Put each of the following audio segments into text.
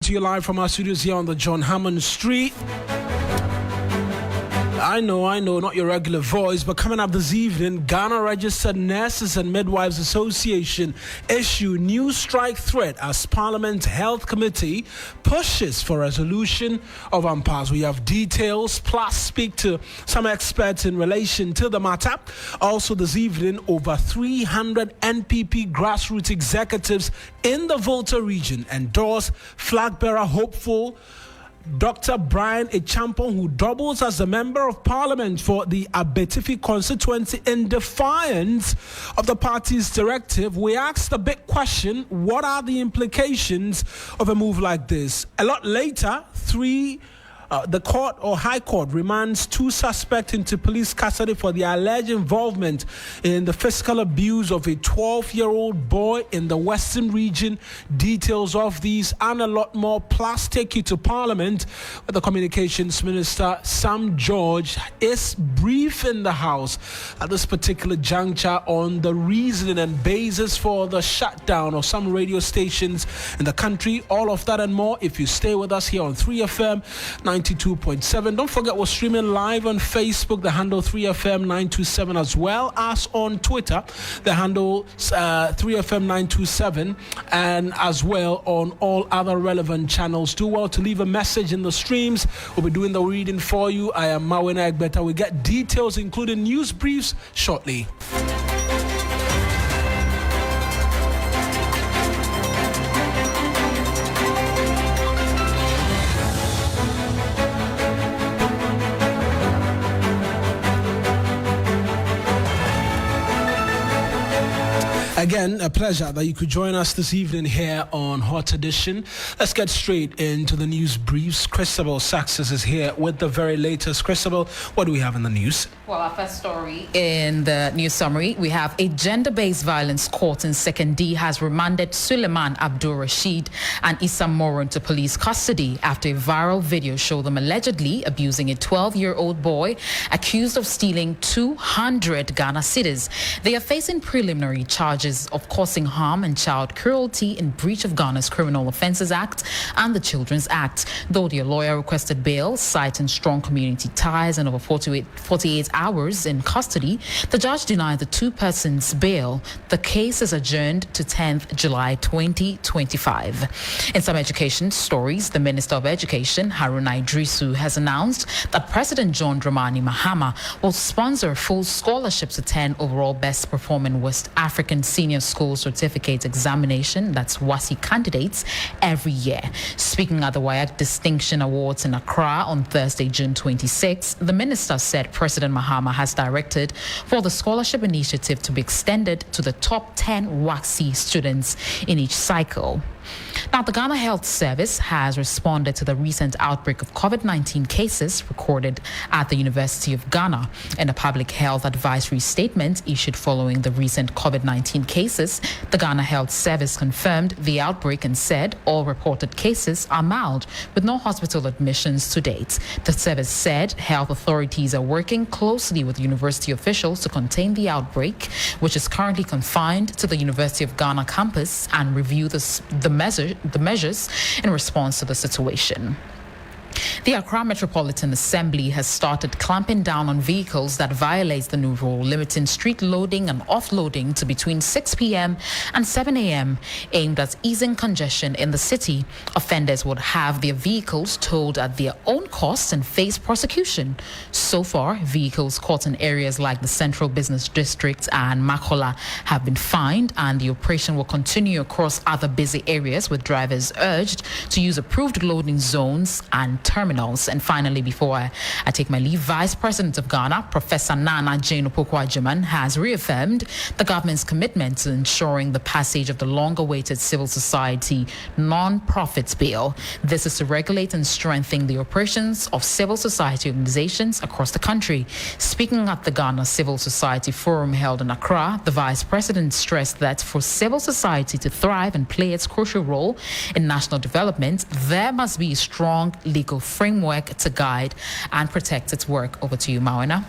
To you live from our studios here on the John Hammond Street. I know, not your regular voice, but coming up this evening, Ghana Registered Nurses and Midwives Association issue new strike threat as Parliament Health Committee pushes for resolution of impasse. We have details, plus speak to some experts in relation to the matter. Also this evening, over 300 NPP Grassroots Executives in the Volta Region endorse flagbearer hopeful Dr. Bryan Acheampong, who doubles as a member of parliament for the Abetifi constituency in defiance of the party's directive. We asked the big question, what are the implications of a move like this? A lot later, the court or high court remands 2 suspects into police custody for the alleged involvement in the physical abuse of a 12-year-old boy in the Western region. Details of these and a lot more, plus take you to Parliament, where the Communications Minister Sam George is brief in the House at this particular juncture on the reasoning and basis for the shutdown of some radio stations in the country. All of that and more if you stay with us here on 3FM 92.7. Don't forget we're streaming live on Facebook, the handle 3FM 927, as well as on Twitter, the handle 3FM 927, and as well on all other relevant channels. Do well to leave a message in the streams. We'll be doing the reading for you. I am Mawuena Egbeta. We get details including news briefs shortly. Again, a pleasure that you could join us this evening here on Hot Edition. Let's get straight into the news briefs. Christabel Saxes is here with the very latest. Christabel, what do we have in the news? Well, our first story in the news summary, we have a gender-based violence court in 2nd D has remanded Suleiman Abdul Rashid and Issa Moron to police custody after a viral video showed them allegedly abusing a 12-year-old boy accused of stealing 200 Ghana cedis. They are facing preliminary charges of causing harm and child cruelty in breach of Ghana's Criminal Offences Act and the Children's Act. Though their lawyer requested bail, citing strong community ties and over 48 hours in custody, the judge denied the 2 persons bail. The case is adjourned to 10th July 2025. In some education stories, the Minister of Education, Haruna Idrisu, has announced that President John Dramani Mahama will sponsor full scholarships to 10 overall best performing West African Senior School Certificate Examination, that's WASI candidates, every year. Speaking at the WAEC Distinction Awards in Accra on Thursday, June 26, the minister said President Mahama has directed for the scholarship initiative to be extended to the top 10 WASI students in each cycle. Now, the Ghana Health Service has responded to the recent outbreak of COVID-19 cases recorded at the University of Ghana. In a public health advisory statement issued following the recent COVID-19 cases, the Ghana Health Service confirmed the outbreak and said all reported cases are mild, with no hospital admissions to date. The service said health authorities are working closely with university officials to contain the outbreak, which is currently confined to the University of Ghana campus, and review the measures in response to the situation. The Accra Metropolitan Assembly has started clamping down on vehicles that violate the new rule, limiting street loading and offloading to between 6 p.m. and 7 a.m., aimed at easing congestion in the city. Offenders would have their vehicles towed at their own cost and face prosecution. So far, vehicles caught in areas like the Central Business District and Makola have been fined, and the operation will continue across other busy areas, with drivers urged to use approved loading zones and terminals. And finally, before I take my leave, Vice President of Ghana, Professor Nana Jane Opoku-Agyeman, has reaffirmed the government's commitment to ensuring the passage of the long-awaited civil society non-profits bill. This is to regulate and strengthen the operations of civil society organizations across the country. Speaking at the Ghana Civil Society Forum held in Accra, the Vice President stressed that for civil society to thrive and play its crucial role in national development, there must be a strong legal framework framework to guide and protect its work. Over to you, Mawuena.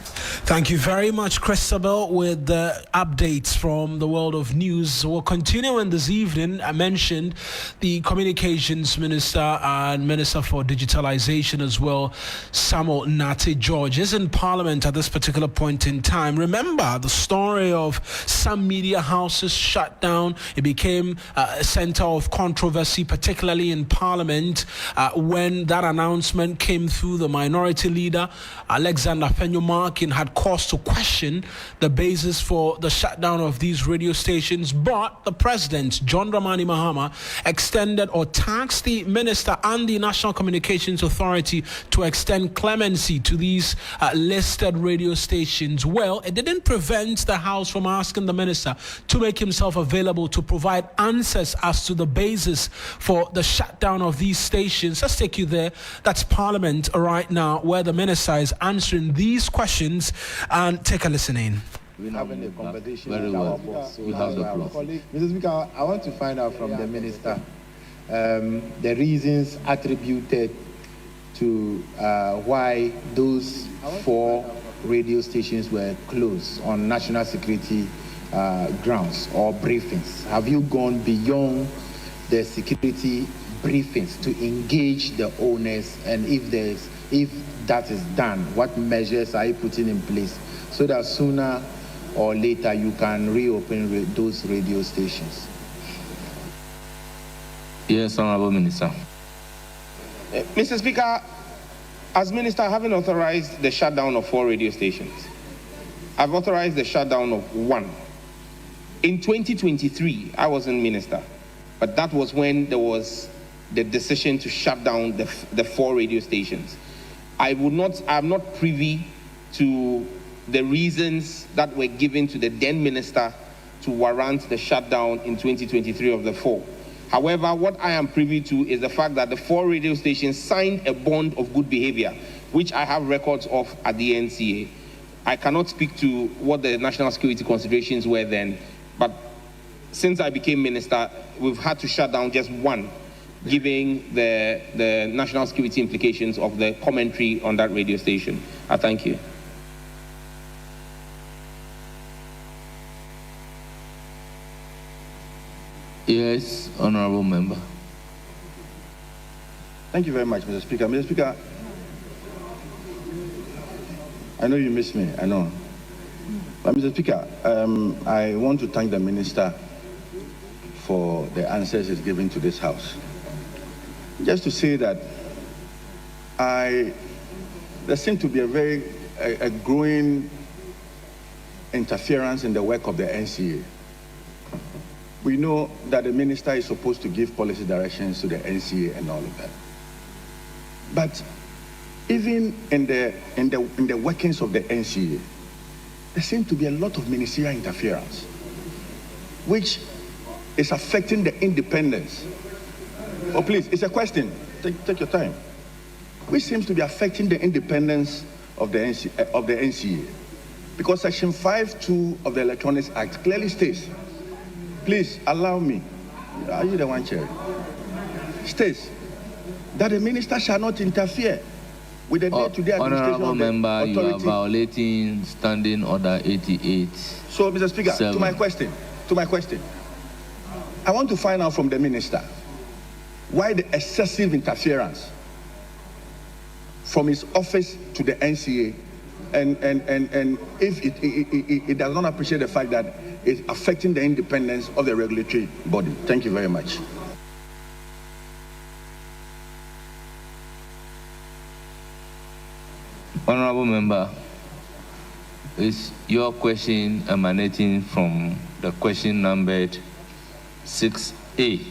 Thank you very much, Christabel, with the updates from the world of news. We'll continue in this evening. I mentioned the Communications Minister and Minister for Digitalization as well, Samuel Nate George, is in Parliament at this particular point in time. Remember the story of some media houses shut down. It became a center of controversy, particularly in Parliament, when that announcement came through. The minority leader, Alexander Penyumarkin, had cause to question the basis for the shutdown of these radio stations, but the president, John Dramani Mahama, extended or tasked the minister and the National Communications Authority to extend clemency to these listed radio stations. Well, it didn't prevent the House from asking the minister to make himself available to provide answers as to the basis for the shutdown of these stations. Let's take you there. That's Parliament right now, where the minister is answering these questions, and take a listen in. We're having a conversation Very with well. our boss. We have the floor. Mr. Speaker, I want to find out from the minister the reasons attributed to why those 4 radio stations were closed on national security grounds or briefings. Have you gone beyond the security briefings to engage the owners, and if that is done, what measures are you putting in place so that sooner or later you can reopen those radio stations? Yes, Honorable Minister. Mr. Speaker, as Minister, I haven't authorized the shutdown of 4 radio stations. I've authorized the shutdown of 1. In 2023, I wasn't Minister, but that was when there was the decision to shut down the 4 radio stations. I'm not privy to the reasons that were given to the then minister to warrant the shutdown in 2023 of the 4. However, what I am privy to is the fact that the 4 radio stations signed a bond of good behavior, which I have records of at the NCA. I cannot speak to what the national security considerations were then, but since I became minister, we've had to shut down just 1, giving the national security implications of the commentary on that radio station. I thank you. Yes, Honorable Member. Thank you very much, Mr. Speaker. Mr. Speaker, I know you miss me, I know. But Mr. Speaker, I want to thank the minister for the answers he's giving to this House. Just to say that there seems to be a growing interference in the work of the NCA. We know that the minister is supposed to give policy directions to the NCA and all of that. But even in the workings of the NCA, there seems to be a lot of ministerial interference, which is affecting the independence. Oh, please, it's a question. Take your time. Which seems to be affecting the independence of the NCA. Because Section 5(2) of the Electronics Act clearly states, please allow me, are you the one, Chair? States that the minister shall not interfere with the day-to-day administration Honorable of the Member, authority. you are violating Standing Order 88. So, Mr. Speaker, to my question, I want to find out from the minister why the excessive interference from his office to the NCA, and if it does not appreciate the fact that it's affecting the independence of the regulatory body. Thank you very much. Honorable Member, is your question emanating from the question numbered 6A?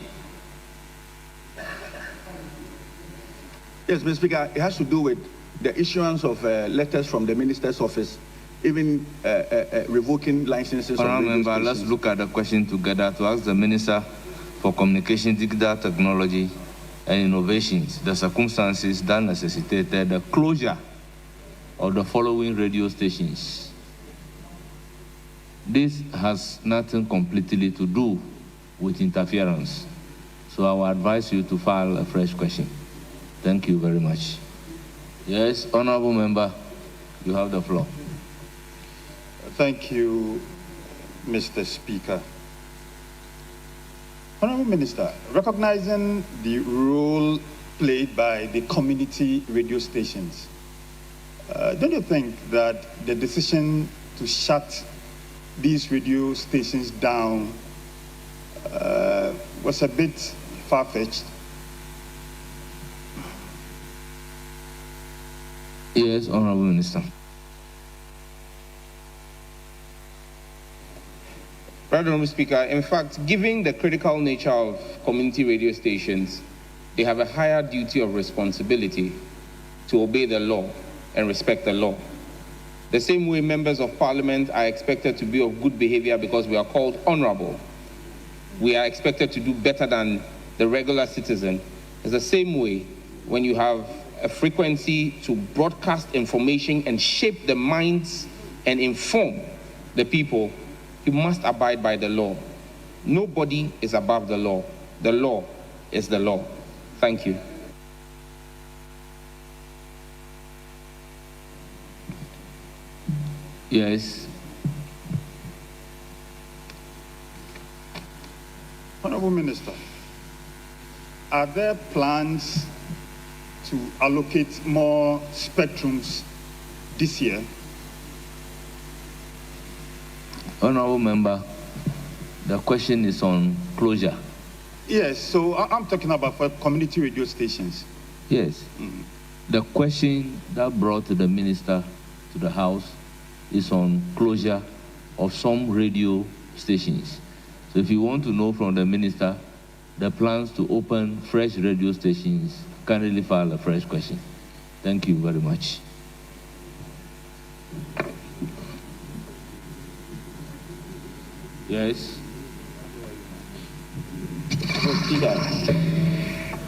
Yes, Mr. Speaker, it has to do with the issuance of letters from the minister's office, even revoking licenses. Honorable Member, let's look at the question together to ask the Minister for Communication, Digital Technology and Innovations the circumstances that necessitated the closure of the following radio stations. This has nothing completely to do with interference, so I will advise you to file a fresh question. Thank you very much. Yes, honorable member, you have the floor. Thank you, Mr. Speaker. Honorable Minister, recognizing the role played by the community radio stations, don't you think that the decision to shut these radio stations down was a bit far-fetched? Yes, honorable minister. Right, Honorable Speaker, in fact, given the critical nature of community radio stations, they have a higher duty of responsibility to obey the law and respect the law. The same way members of parliament are expected to be of good behavior because we are called honorable. We are expected to do better than the regular citizen. It's the same way when you have a frequency to broadcast information and shape the minds and inform the people. You must abide by the law. Nobody is above the law. The law is the law. Thank you. Yes. Honorable Minister, are there plans to allocate more spectrums this year? Honorable member, the question is on closure. Yes, so I'm talking about for community radio stations. Yes. The question that brought the minister to the House is on closure of some radio stations. So if you want to know from the minister the plans to open fresh radio stations, kindly file a fresh question. Thank you very much. Yes. Speaker,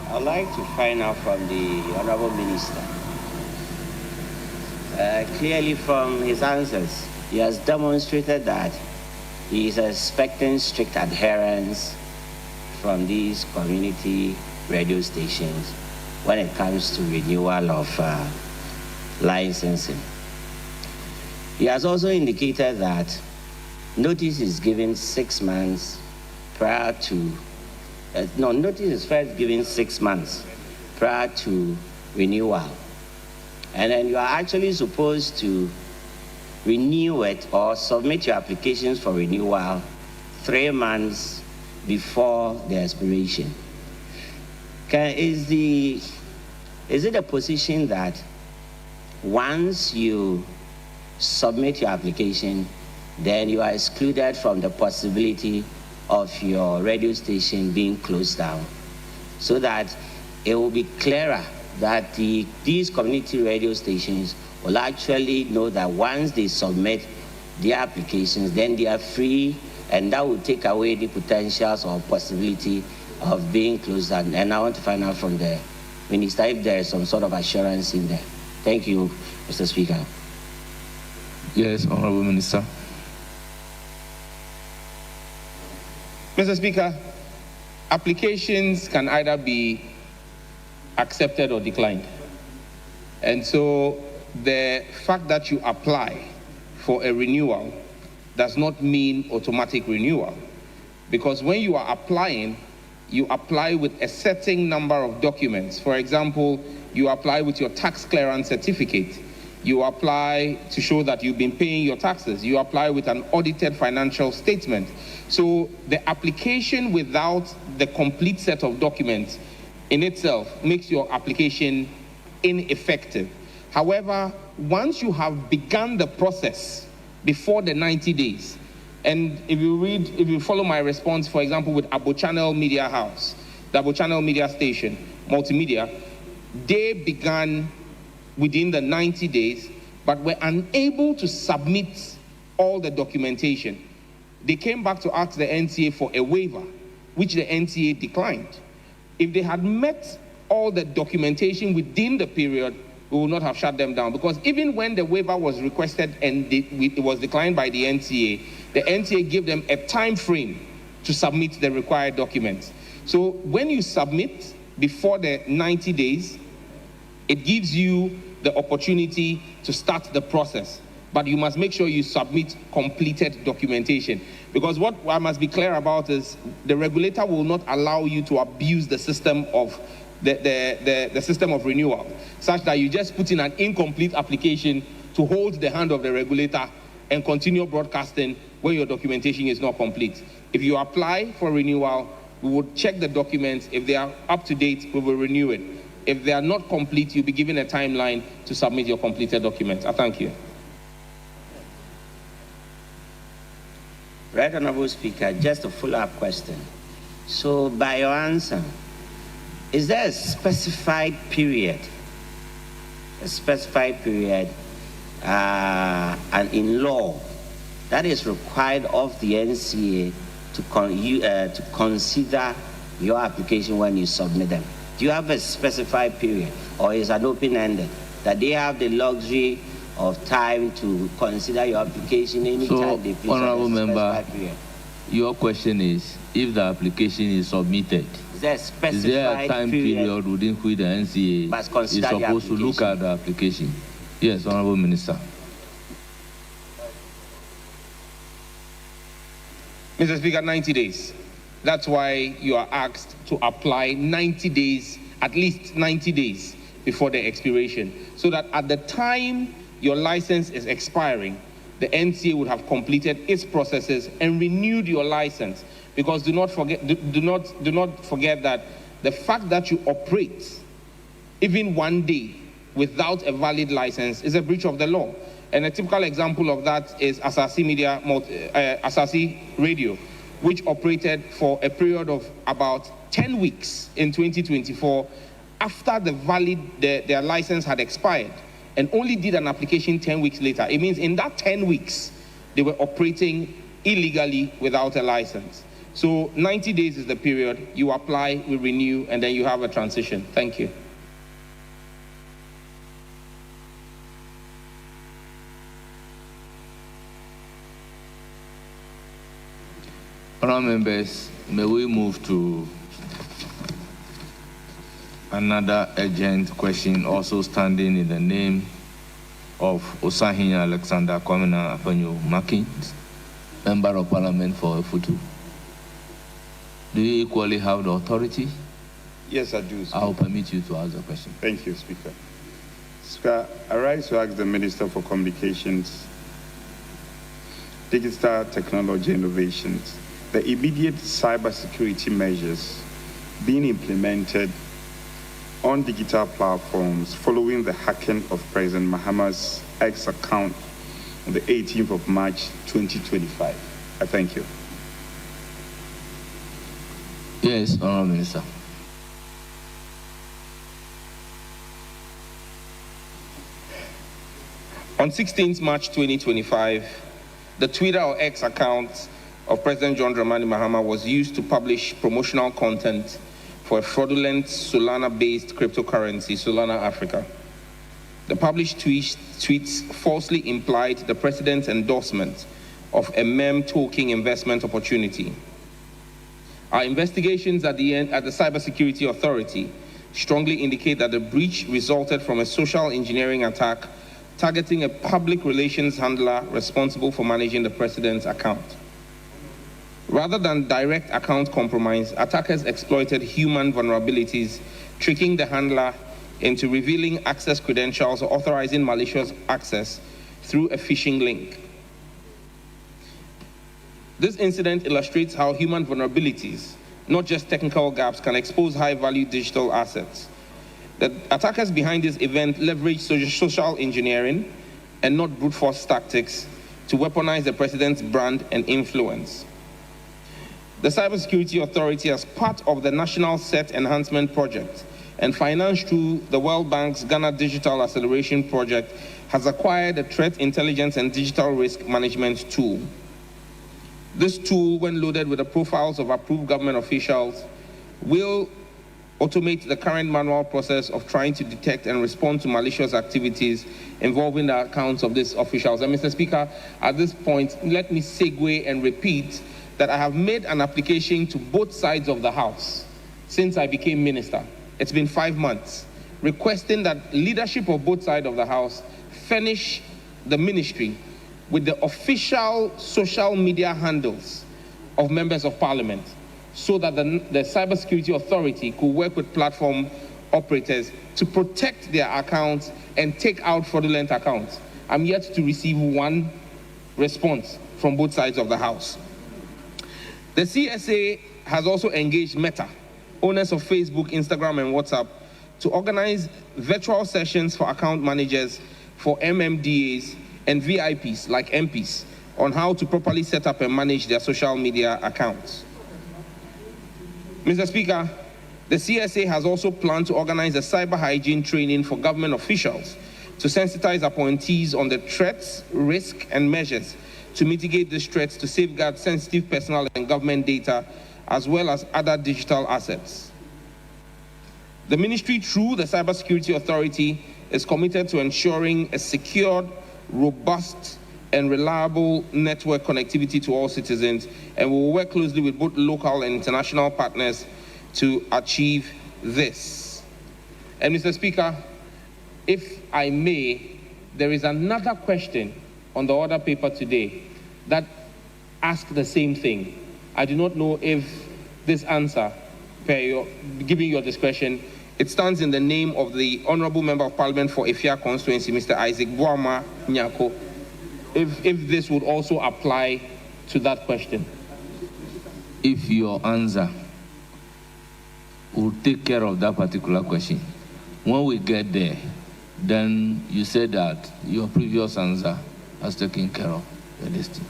I'd like to find out from the Honorable Minister. Clearly from his answers, he has demonstrated that he is expecting strict adherence from these community radio stations when it comes to renewal of licensing. He has also indicated that notice is given 6 months prior to, notice is first given 6 months prior to renewal. And then you are actually supposed to renew it or submit your applications for renewal 3 months before the expiration. Is it a position that once you submit your application, then you are excluded from the possibility of your radio station being closed down, so that it will be clearer that these community radio stations will actually know that once they submit their applications, then they are free, and that will take away the potentials or possibility of being closed down. And I want to find out from the minister if there is some sort of assurance in there. Thank you, Mr. Speaker. Yes, Honorable Minister. Mr. Speaker, applications can either be accepted or declined. And so the fact that you apply for a renewal does not mean automatic renewal. Because when you are applying, you apply with a certain number of documents. For example, you apply with your tax clearance certificate. You apply to show that you've been paying your taxes. You apply with an audited financial statement. So the application without the complete set of documents in itself makes your application ineffective. However, once you have begun the process before the 90 days, and if you follow my response, for example, with Abo Channel Media House, the Abo Channel Media Station, multimedia, they began within the 90 days, but were unable to submit all the documentation. They came back to ask the NTA for a waiver, which the NTA declined. If they had met all the documentation within the period, we would not have shut them down, because even when the waiver was requested and it was declined by the NTA gave them a time frame to submit the required documents. So when you submit before the 90 days, It gives you the opportunity to start the process, but you must make sure you submit completed documentation. Because what I must be clear about is the regulator will not allow you to abuse the system of the system of renewal, such that you just put in an incomplete application to hold the hand of the regulator and continue broadcasting when your documentation is not complete. If you apply for renewal, we will check the documents. If they are up to date, we will renew it. If they are not complete, you'll be given a timeline to submit your completed documents. I thank you. Right Honorable Speaker, just a follow-up question. So by your answer, is there a specified period, and in law, that is required of the NCA to consider your application when you submit them? Do you have a specified period, or is it open-ended, that they have the luxury of time to consider your application anytime they feel? Honorable Member, your question is, if the application is submitted, is there a time period within which the NCA is supposed to look at the application? Yes, Honorable Minister. Mr. Speaker, 90 days. That's why you are asked to apply 90 days, at least 90 days before the expiration, so that at the time your license is expiring, the NCA would have completed its processes and renewed your license. Because do not forget that the fact that you operate even one day without a valid license is a breach of the law. And a typical example of that is Asasi Radio, which operated for a period of about 10 weeks in 2024 after their license had expired, and only did an application 10 weeks later. It means in that 10 weeks, they were operating illegally without a license. So 90 days is the period. You apply, we renew, and then you have a transition. Thank you. Honourable members, may we move to another urgent question, also standing in the name of Osahin Alexander Kwamina Afanyo Makin, Member of Parliament for Efutu. Do you equally have the authority? Yes, I do, Speaker. I'll permit you to ask the question. Thank you, Speaker. Speaker, I rise to ask the Minister for Communications, Digital Technology Innovations, the immediate cybersecurity measures being implemented on digital platforms following the hacking of President Mahama's X account on the 18th of March 2025. I thank you. Yes, Honourable Minister. On 16th March 2025, the Twitter or X account of President John Dramani Mahama was used to publish promotional content for a fraudulent Solana-based cryptocurrency, Solana Africa. The published tweets falsely implied the president's endorsement of a meme token investment opportunity. Our investigations at the Cybersecurity Authority strongly indicate that the breach resulted from a social engineering attack targeting a public relations handler responsible for managing the president's account. Rather than direct account compromise, attackers exploited human vulnerabilities, tricking the handler into revealing access credentials or authorizing malicious access through a phishing link. This incident illustrates how human vulnerabilities, not just technical gaps, can expose high-value digital assets. The attackers behind this event leveraged social engineering and not brute force tactics to weaponize the president's brand and influence. The Cybersecurity Authority, as part of the National Set Enhancement Project and financed through the World Bank's Ghana Digital Acceleration Project, has acquired a threat intelligence and digital risk management tool. This tool, when loaded with the profiles of approved government officials, will automate the current manual process of trying to detect and respond to malicious activities involving the accounts of these officials. And Mr. Speaker, at this point, let me segue and repeat that I have made an application to both sides of the House since I became minister. It's been 5 months. requesting that leadership of both sides of the House furnish the ministry with the official social media handles of members of parliament so that the Cybersecurity Authority could work with platform operators to protect their accounts and take out fraudulent accounts. I'm yet to receive one response from both sides of the House. The CSA has also engaged Meta, owners of Facebook, Instagram, and WhatsApp, to organize virtual sessions for account managers, for MMDAs, and VIPs like MPs on how to properly set up and manage their social media accounts. Mr. Speaker, the CSA has also planned to organize a cyber hygiene training for government officials to sensitize appointees on the threats, risk, and measures to mitigate these threats to safeguard sensitive personal and government data, as well as other digital assets. The ministry, through the Cybersecurity Authority, is committed to ensuring a secured, robust, and reliable network connectivity to all citizens, and we will work closely with both local and international partners to achieve this. And Mr. Speaker, if I may, there is another question on the order paper today that asks the same thing. I do not know if this answer, given your discretion, it stands in the name of the Honourable Member of Parliament for Efia Constituency, Mr. Isaac Boama Nyako, if this would also apply to that question. If your answer will take care of that particular question, when we get there, then you say that your previous answer has taken care of this thing.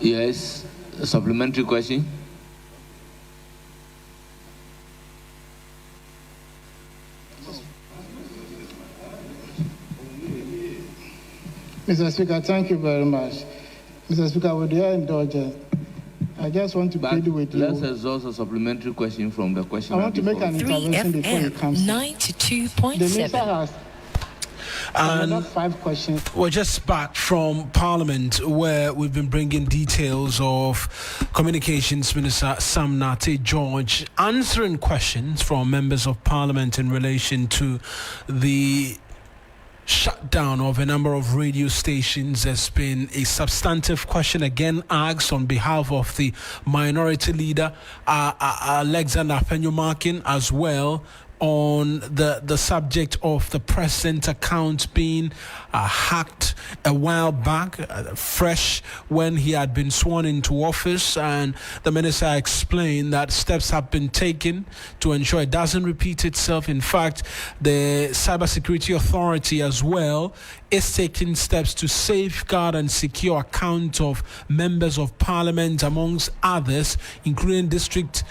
Yes, a supplementary question. Mr. Speaker, thank you very much. Mr. Speaker, with your indulgence, I just want to plead with you. Let's exhaust a supplementary question from the question. I want to make an intervention before it comes. 92.7. The minister has another 5 questions. We're just back from Parliament, where we've been bringing details of Communications Minister Sam Nate George answering questions from members of Parliament in relation to the shutdown of a number of radio stations. There's been a substantive question again asked on behalf of the minority leader, Alexander Penyumakin, as well, on the subject of the president's account being hacked a while back, fresh when he had been sworn into office, and the minister explained that steps have been taken to ensure it doesn't repeat itself. In fact, the Cybersecurity Authority as well is taking steps to safeguard and secure account of members of parliament, amongst others, including district,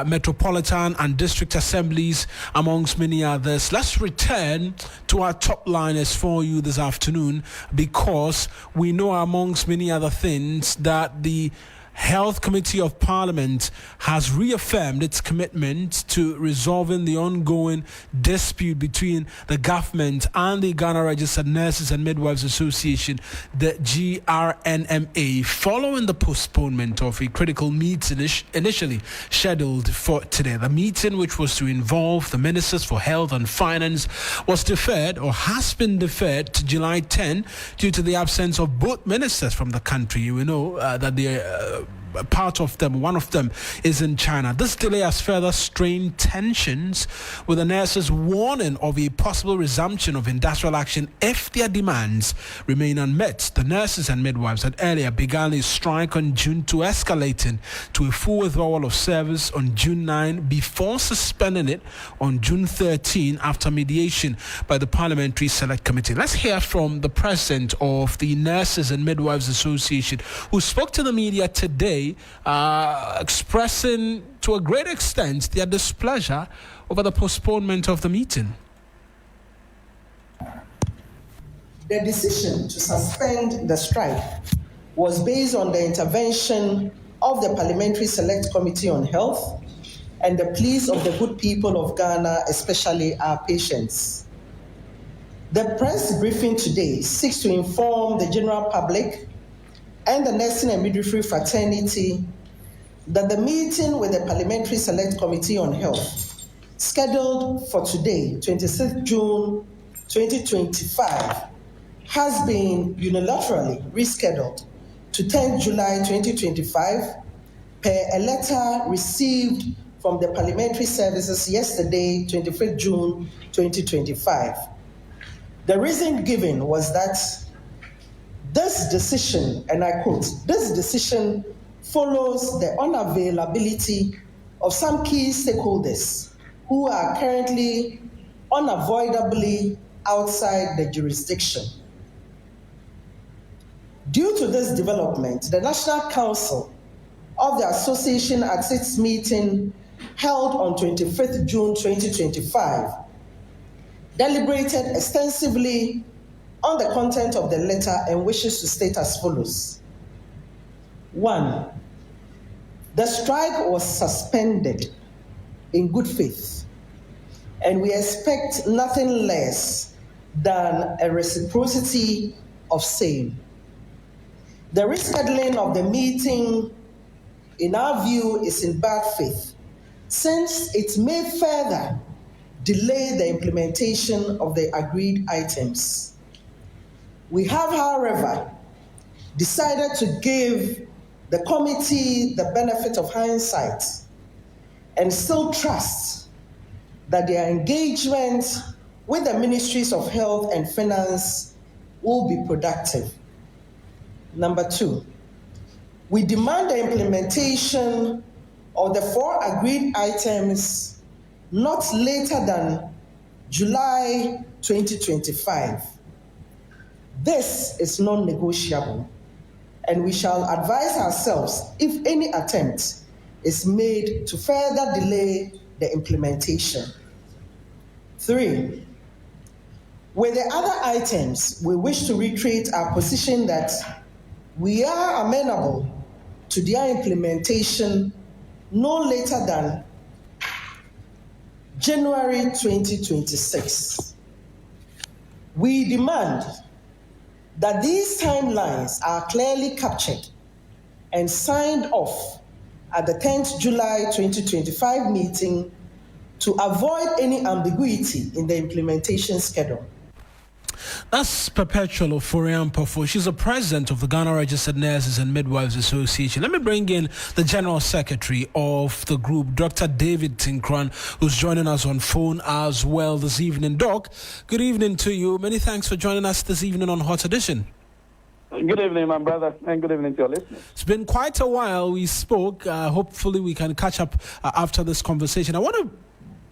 metropolitan and district assemblies, amongst many others. Let's return to our top liners for you this afternoon, because we know, amongst many other things, that the Health Committee of Parliament has reaffirmed its commitment to resolving the ongoing dispute between the government and the Ghana Registered Nurses and Midwives Association, the GRNMA, following the postponement of a critical meeting initially scheduled for today. The meeting, which was to involve the Ministers for Health and Finance, was deferred, or has been deferred, to July 10 due to the absence of both ministers from the country. We know that the part of them, one of them, is in China. This delay has further strained tensions, with the nurses warning of a possible resumption of industrial action if their demands remain unmet. The nurses and midwives had earlier begun a strike on June 2, escalating to a full withdrawal of service on June 9, before suspending it on June 13 after mediation by the Parliamentary Select Committee. Let's hear from the president of the Nurses and Midwives Association, who spoke to the media today, expressing to a great extent their displeasure over the postponement of the meeting. The decision to suspend the strike was based on the intervention of the Parliamentary Select Committee on Health and the pleas of the good people of Ghana, especially our patients. The press briefing today seeks to inform the general public and the nursing and midwifery fraternity that the meeting with the Parliamentary Select Committee on Health scheduled for today, 26 June 2025, has been unilaterally rescheduled to 10 July 2025 per a letter received from the Parliamentary Services yesterday, 25 June 2025. The reason given was that this decision, and I quote, this decision follows the unavailability of some key stakeholders who are currently unavoidably outside the jurisdiction. Due to this development, the National Council of the Association at its meeting held on 25th June 2025 deliberated extensively on the content of the letter and wishes to state as follows. 1. The strike was suspended in good faith, and we expect nothing less than a reciprocity of same. The rescheduling of the meeting, in our view, is in bad faith, since it may further delay the implementation of the agreed items. We have, however, decided to give the committee the benefit of hindsight and still trust that their engagement with the Ministries of Health and Finance will be productive. Number 2, we demand the implementation of the 4 agreed items not later than July 2025. This is non-negotiable, and we shall advise ourselves if any attempt is made to further delay the implementation. 3, with the other items, we wish to reiterate our position that we are amenable to their implementation no later than January 2026. We demand that these timelines are clearly captured and signed off at the 10th July 2025 meeting to avoid any ambiguity in the implementation schedule. That's Perpetual Acheampong. She's the president of the Ghana Registered Nurses and Midwives Association. Let me bring in the general secretary of the group, Dr. David Tinkran, who's joining us on phone as well this evening. Doc, good evening to you. Many thanks for joining us this evening on Hot Edition. Good evening, my brother, and good evening to your listeners. It's been quite a while we spoke. Hopefully we can catch up after this conversation. I want to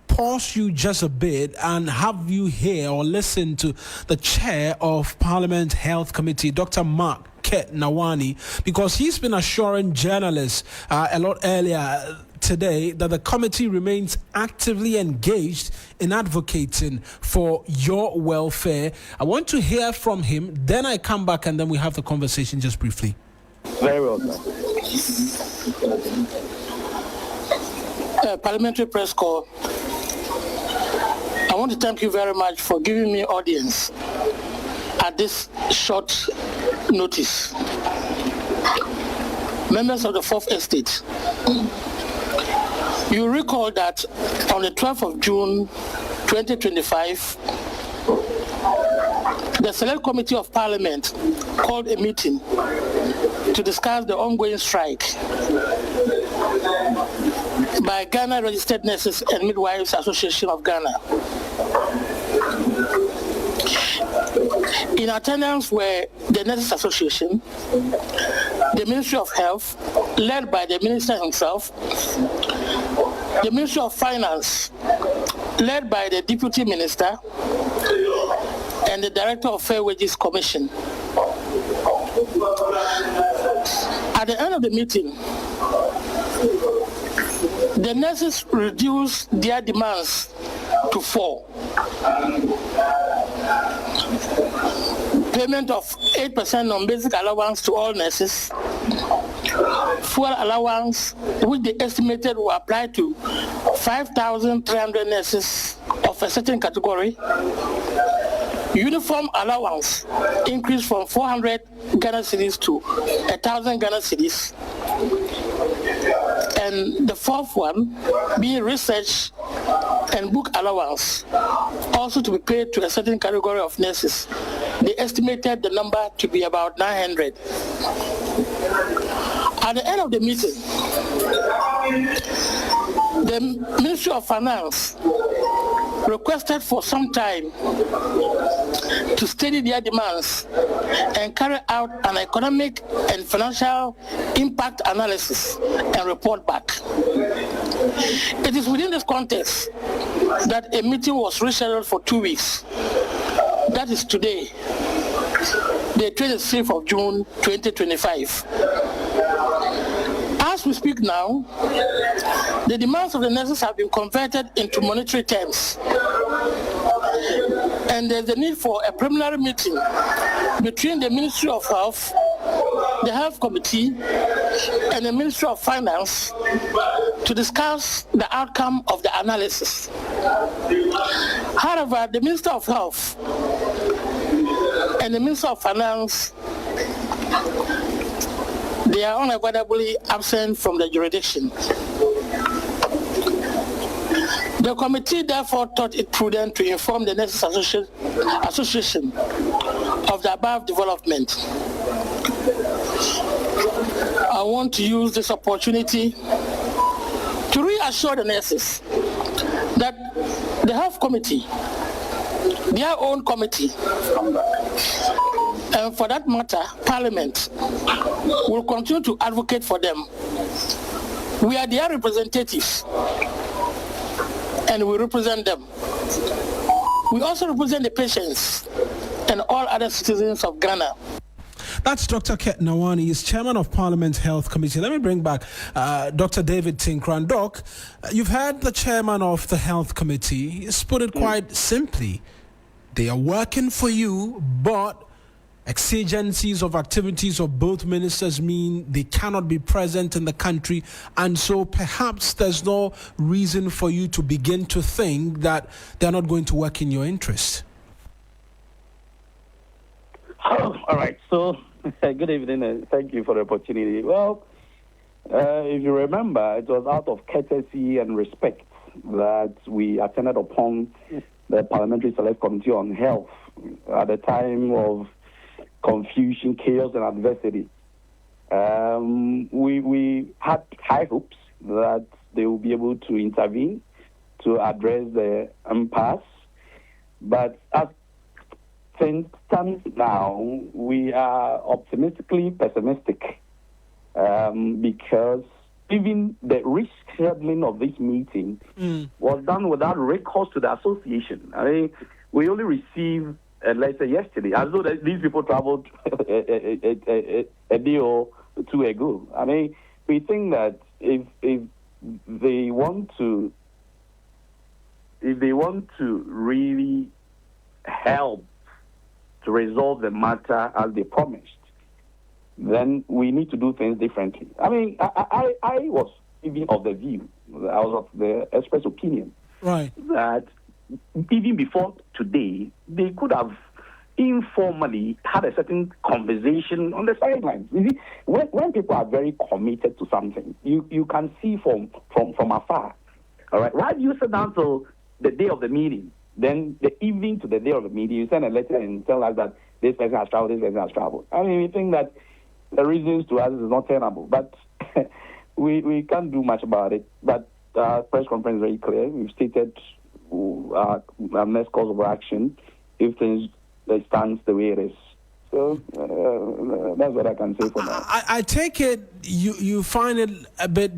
pause you just a bit and have you hear or listen to the chair of Parliament Health Committee, Dr. Mark Nawani, because he's been assuring journalists a lot earlier today that the committee remains actively engaged in advocating for your welfare. I want to hear from him, then I come back and then we have the conversation just briefly. Very well, sir. Parliamentary press call. I want to thank you very much for giving me audience at this short notice. Members of the Fourth Estate, you recall that on the 12th of June 2025, the Select Committee of Parliament called a meeting to discuss the ongoing strike by Ghana Registered Nurses and Midwives Association of Ghana. In attendance were the Nurses Association, the Ministry of Health, led by the Minister himself, the Ministry of Finance, led by the Deputy Minister, and the Director of Fair Wages Commission. At the end of the meeting, the nurses reduced their demands to 4. Payment of 8% non-basic allowance to all nurses, fuel allowance, which they estimated will apply to 5,300 nurses of a certain category, uniform allowance increased from 400 Ghana cedis to 1,000 Ghana cedis, and the fourth one being research and book allowance also to be paid to a certain category of nurses. They estimated the number to be about 900. At the end of the meeting, the Ministry of Finance requested for some time to study their demands and carry out an economic and financial impact analysis and report back. It is within this context that a meeting was rescheduled for 2 weeks. That is today, the 26th of June, 2025. As we speak now, the demands of the nurses have been converted into monetary terms. And there's a need for a preliminary meeting between the Ministry of Health, the Health Committee, and the Ministry of Finance to discuss the outcome of the analysis. However, the Minister of Health and the Minister of Finance, they are unavoidably absent from the jurisdiction. The committee therefore thought it prudent to inform the Nurses Association of the above development. I want to use this opportunity to reassure the nurses that the Health Committee, their own committee, and for that matter, Parliament, will continue to advocate for them. We are their representatives, and we represent them. We also represent the patients and all other citizens of Ghana. That's Dr. Ket Nawani. He's chairman of Parliament's Health Committee. Let me bring back Dr. David Tinkran. Doc, you've had the chairman of the Health Committee. He's put it quite simply. They are working for you, but exigencies of activities of both ministers mean they cannot be present in the country, and so perhaps there's no reason for you to begin to think that they're not going to work in your interest. All right. So, good evening, and thank you for the opportunity. Well, if you remember, it was out of courtesy and respect that we attended upon the Parliamentary Select Committee on Health at the time of confusion, chaos, and adversity. We had high hopes that they will be able to intervene to address the impasse, but as things stand now, we are optimistically pessimistic because even the rescheduling of this meeting was done without recourse to the association. I mean, we only received a letter yesterday, as though these people traveled a day or two ago. I mean, we think that if they want to really help to resolve the matter as they promised, then we need to do things differently. I mean, I was even of the view, I was of the express opinion, right, that even before today, they could have informally had a certain conversation on the sidelines. You see, when people are very committed to something, you can see from afar. All right, why do you sit down till the day of the meeting? Then the evening to the day of the meeting, you send a letter and tell us that this person has traveled, this person has traveled. I mean, we think that the reasons to us is not tenable, but we can't do much about it. But press conference is very clear. We've stated our next course of action if things stands the way it is. So that's what I can say for now. I take it you find it a bit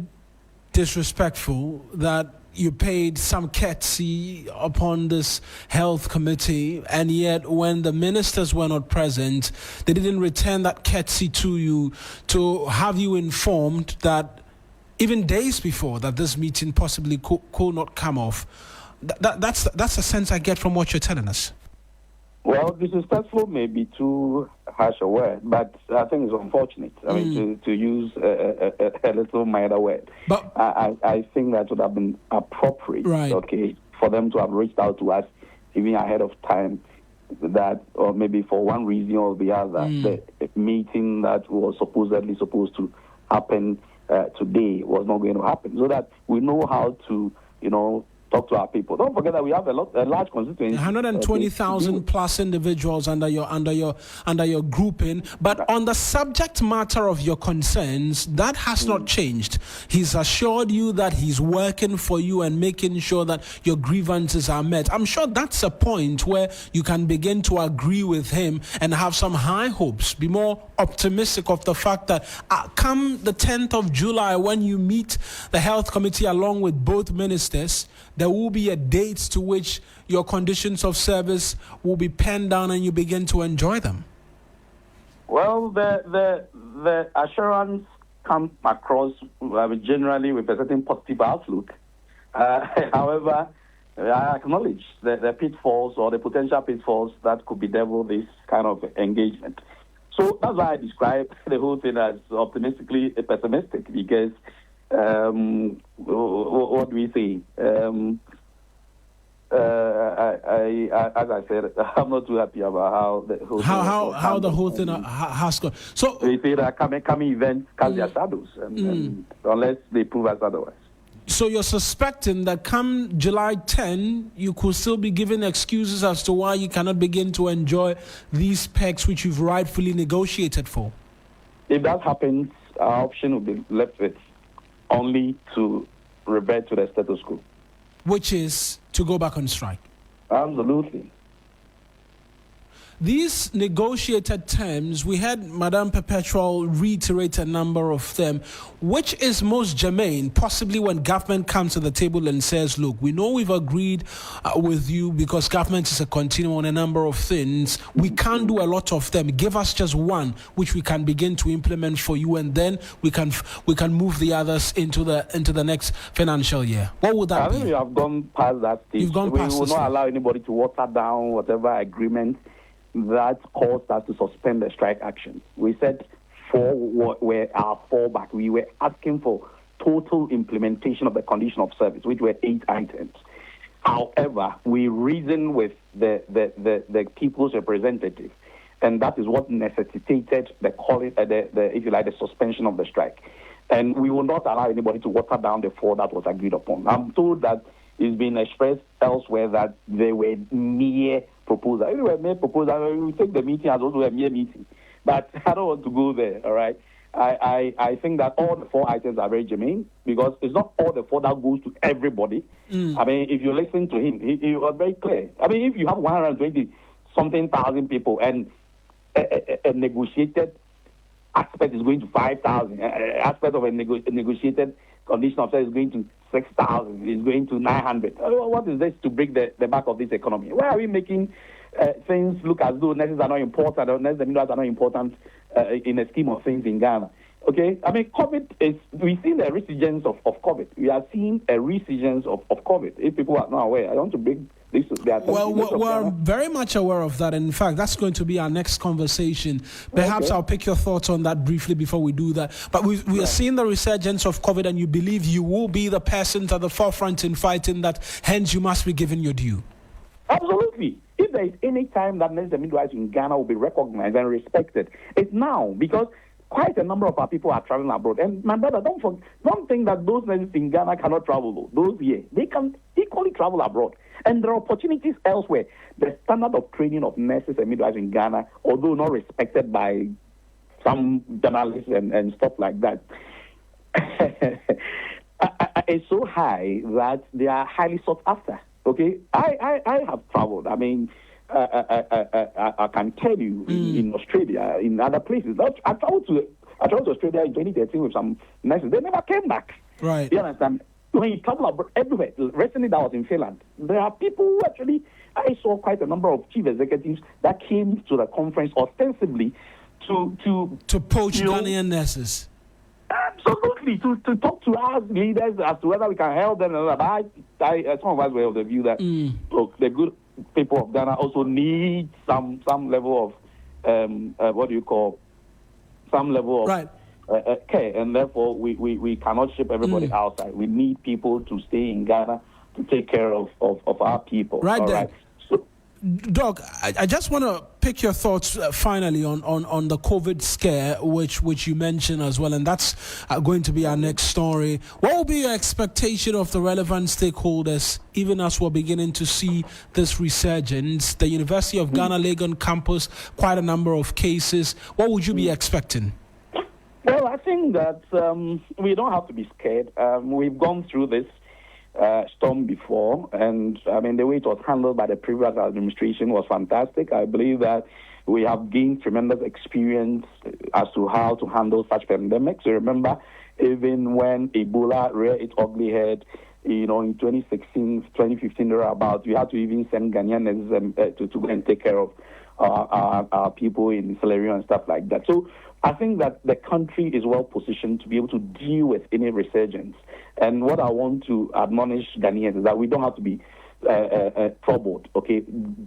disrespectful that you paid some courtesy upon this health committee, and yet when the ministers were not present, they didn't return that courtesy to you to have you informed that even days before that this meeting possibly could not come off. That's the sense I get from what you're telling us. Well, disrespectful may be too harsh a word, but I think it's unfortunate. I mean, to use a little milder word. But I think that would have been appropriate, right, okay, for them to have reached out to us even ahead of time, that, or maybe for one reason or the other, the meeting that was supposedly supposed to happen today was not going to happen, so that we know how to, talk to our people. Don't forget that we have a large constituency. 120,000 plus individuals under your grouping. But on the subject matter of your concerns, that has not changed. He's assured you that he's working for you and making sure that your grievances are met. I'm sure that's a point where you can begin to agree with him and have some high hopes, be more optimistic of the fact that come the 10th of July, when you meet the health committee along with both ministers, there will be a date to which your conditions of service will be penned down and you begin to enjoy them. Well, the assurance comes across generally with a certain positive outlook. However, I acknowledge the pitfalls or the potential pitfalls that could bedevil this kind of engagement. So that's why I describe the whole thing as optimistically pessimistic, because what do we say? As I said, I'm not too happy about how the whole thing has gone. So we say that coming events cast their shadows, and unless they prove us otherwise. So you're suspecting that come July 10, you could still be giving excuses as to why you cannot begin to enjoy these perks which you've rightfully negotiated for? If that happens, our option will be left with only to revert to the status quo. Which is to go back on strike? Absolutely. These negotiated terms, we had Madame Perpetual reiterate a number of them. Which is most germane, possibly when government comes to the table and says, look, we know we've agreed with you because government is a continuum on a number of things. We can't do a lot of them. Give us just one, which we can begin to implement for you, and then we can move the others into the next financial year. What would that be? I think we have gone past that stage. You've gone past we will not allow anybody to water down whatever agreement that caused us to suspend the strike action. We said four were our fallback. We were asking for total implementation of the condition of service, which were 8 items. However, we reasoned with the people's representative, and that is what necessitated the suspension of the strike. And we will not allow anybody to water down the 4 that was agreed upon. I'm told that it's been expressed elsewhere that they were mere proposals. If they were mere proposals, we will take the meeting as also a mere meeting. But I don't want to go there, all right? I think that all the 4 items are very germane, because it's not all the 4 that goes to everybody. I mean, if you listen to him, he was very clear. I mean, if you have 120-something thousand people and a negotiated aspect is going to 5,000, aspect of a negotiated condition of service is going to 6,000, is going to 900. What is this to break the back of this economy? Why are we making things look as though nurses are not important, or nurses and midwives are not important in the scheme of things in Ghana? Okay, I mean, we've seen the resurgence of COVID. We are seeing a resurgence of COVID. If people are not aware, I want to bring this to their attention. Well, we're very much aware of that. In fact, that's going to be our next conversation. Perhaps I'll pick your thoughts on that briefly before we do that. But we are seeing the resurgence of COVID, and you believe you will be the person at the forefront in fighting that, hence you must be given your due. Absolutely. If there is any time that nurses and midwives in Ghana will be recognized and respected, it's now, because quite a number of our people are traveling abroad. And my brother, don't think that those nurses in Ghana cannot travel. Those here, they can equally travel abroad. And there are opportunities elsewhere. The standard of training of nurses and midwives in Ghana, although not respected by some journalists and stuff like that, is so high that they are highly sought after. Okay, I have traveled. I mean, I can tell you in Australia, in other places. I traveled to Australia in 2013 with some nurses. They never came back. Right. You understand? When you travel abroad, everywhere. Recently, that was in Finland. There are people who actually, I saw quite a number of chief executives that came to the conference ostensibly to poach Ghanaian nurses. Absolutely, to talk to us leaders as to whether we can help them. But some of us were of the view that look, the good people of Ghana also need some level of some level of care, and therefore we cannot ship everybody outside. We need people to stay in Ghana to take care of our people. Right. Doc, I just want to pick your thoughts finally on the COVID scare, which you mentioned as well, and that's going to be our next story. What will be your expectation of the relevant stakeholders, even as we're beginning to see this resurgence? The University of Ghana Legon campus, quite a number of cases. What would you be expecting? Well, I think that we don't have to be scared. We've gone through this storm before, and I mean the way it was handled by the previous administration was fantastic. I believe that we have gained tremendous experience as to how to handle such pandemics. You remember, even when Ebola reared its ugly head, in 2016, 2015, thereabouts, we had to even send Ghanaians to go and take care of our people in Sierra and stuff like that. So I think that the country is well positioned to be able to deal with any resurgence. And what I want to admonish Ghanaians is that we don't have to be troubled, okay?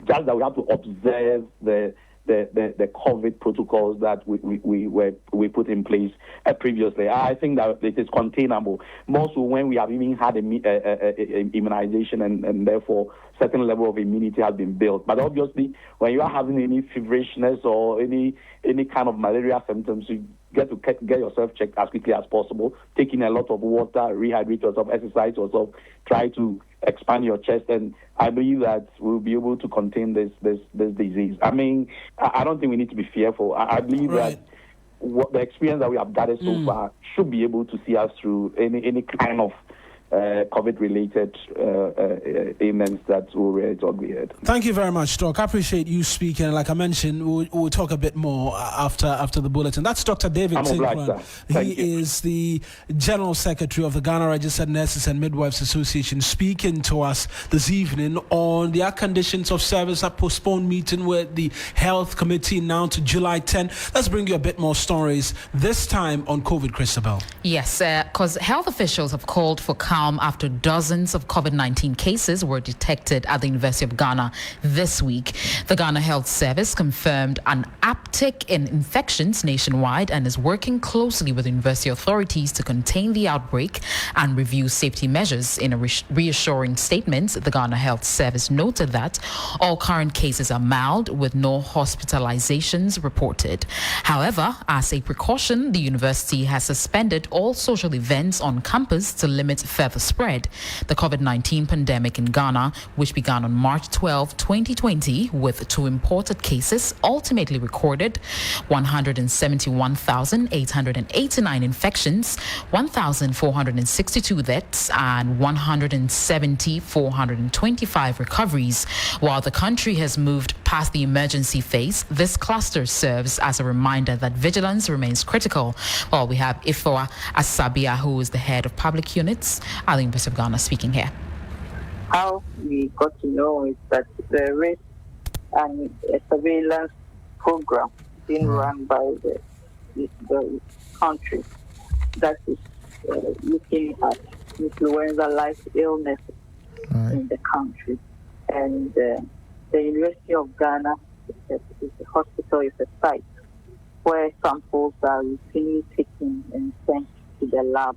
Just that we have to observe the COVID protocols that we put in place previously. I think that it is containable. More so when we have even had immunization and therefore certain level of immunity has been built. But obviously, when you are having any feverishness or any kind of malaria symptoms, you get to get yourself checked as quickly as possible, taking a lot of water, rehydrate yourself, exercise yourself, try to expand your chest, and I believe that we'll be able to contain this disease. I mean, I don't think we need to be fearful. I believe that the experience that we have gathered so far should be able to see us through any kind of COVID-related ailments that will rear its ugly head. Thank you very much, Doc. I appreciate you speaking. Like I mentioned, we'll talk a bit more after the bulletin. That's Dr. David Tinkran. He is the General Secretary of the Ghana Registered Nurses and Midwives Association, speaking to us this evening on the conditions of service, a postponed meeting with the Health Committee now to July 10. Let's bring you a bit more stories, this time on COVID, Christabel. Yes, because health officials have called for calm after dozens of COVID-19 cases were detected at the University of Ghana this week. The Ghana Health Service confirmed an uptick in infections nationwide and is working closely with university authorities to contain the outbreak and review safety measures. In a reassuring statement, the Ghana Health Service noted that all current cases are mild with no hospitalizations reported. However, as a precaution, the university has suspended all social events on campus to limit further spread. The COVID-19 pandemic in Ghana, which began on March 12, 2020, with 2 imported cases, ultimately recorded 171,889 infections, 1,462 deaths, and 170,425 recoveries. While the country has moved past the emergency phase, this cluster serves as a reminder that vigilance remains critical. Well, we have Ifewa Asabia, who is the head of public units at the University of Ghana, speaking here. How we got to know is that there is a surveillance program being run by the country that is looking at influenza-like illnesses in the country. And the University of Ghana is a hospital, is a site where samples are routinely taken and sent to the lab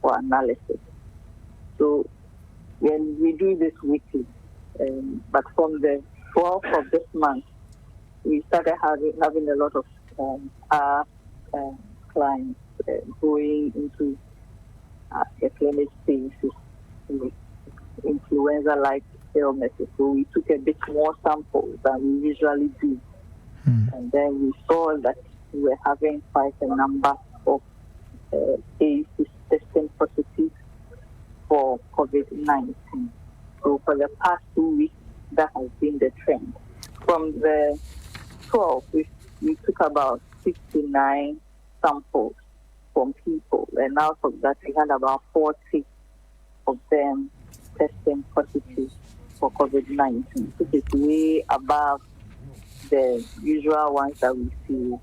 for analysis. So when we do this weekly, but from the 12th of this month, we started having a lot of our clients going into the clinic spaces with influenza-like illnesses. So we took a bit more samples than we usually do. And then we saw that we were having quite a number of cases testing positive for COVID-19. So for the past 2 weeks, that has been the trend. From the 12th, we took about 69 samples from people, and out of that, we had about 40 of them testing positive for COVID-19, which is way above the usual ones that we see.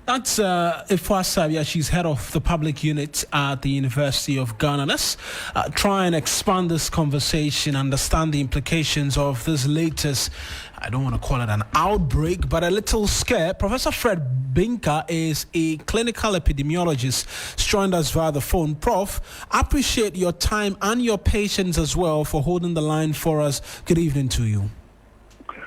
That's Ifewa Asabia. She's head of the public unit at the University of Ghana. Let's try and expand this conversation, understand the implications of this latest, I don't want to call it an outbreak, but a little scare. Professor Fred Binka is a clinical epidemiologist. He's joined us via the phone. Prof, I appreciate your time and your patience as well for holding the line for us. Good evening to you.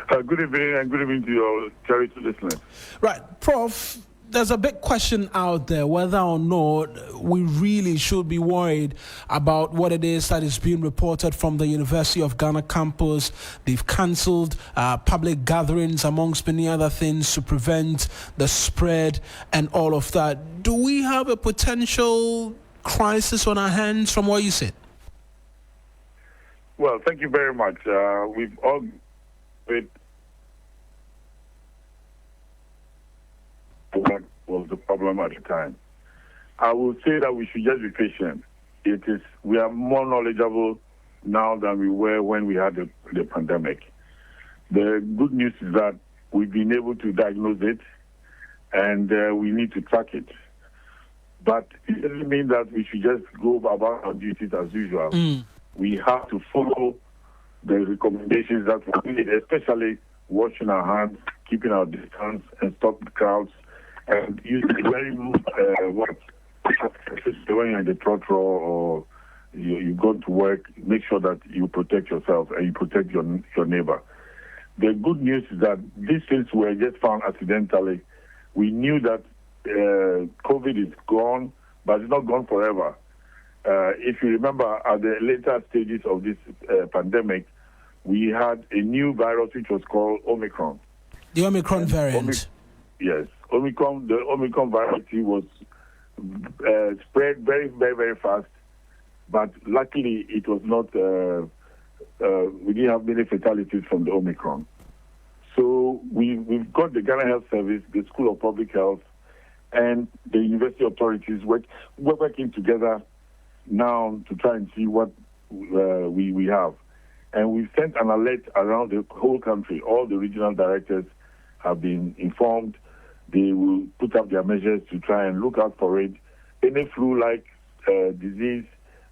Good evening, and good evening to your charity listeners. Right, Prof, there's a big question out there whether or not we really should be worried about what it is that is being reported from the University of Ghana campus. They've cancelled public gatherings, amongst many other things, to prevent the spread and all of that. Do we have a potential crisis on our hands from where you sit? Well, thank you very much. We've all been what was the problem at the time. I will say that we should just be patient. We are more knowledgeable now than we were when we had the pandemic. The good news is that we've been able to diagnose it, and we need to track it. But it doesn't mean that we should just go about our duties as usual. We have to follow the recommendations that we made, especially washing our hands, keeping our distance, and stop the crowds. And using very especially when you're in the trotro or you go to work, make sure that you protect yourself and you protect your neighbor. The good news is that these things were just found accidentally. We knew that COVID is gone, but it's not gone forever. If you remember, at the later stages of this pandemic, we had a new virus which was called Omicron. The Omicron variant. Yes. The Omicron variety was spread very, very, very fast, but luckily it was not, we didn't have many fatalities from the Omicron. So we've got the Ghana Health Service, the School of Public Health, and the university authorities working together now to try and see what we have. And we've sent an alert around the whole country. All the regional directors have been informed. They will put up their measures to try and look out for it. Any flu-like disease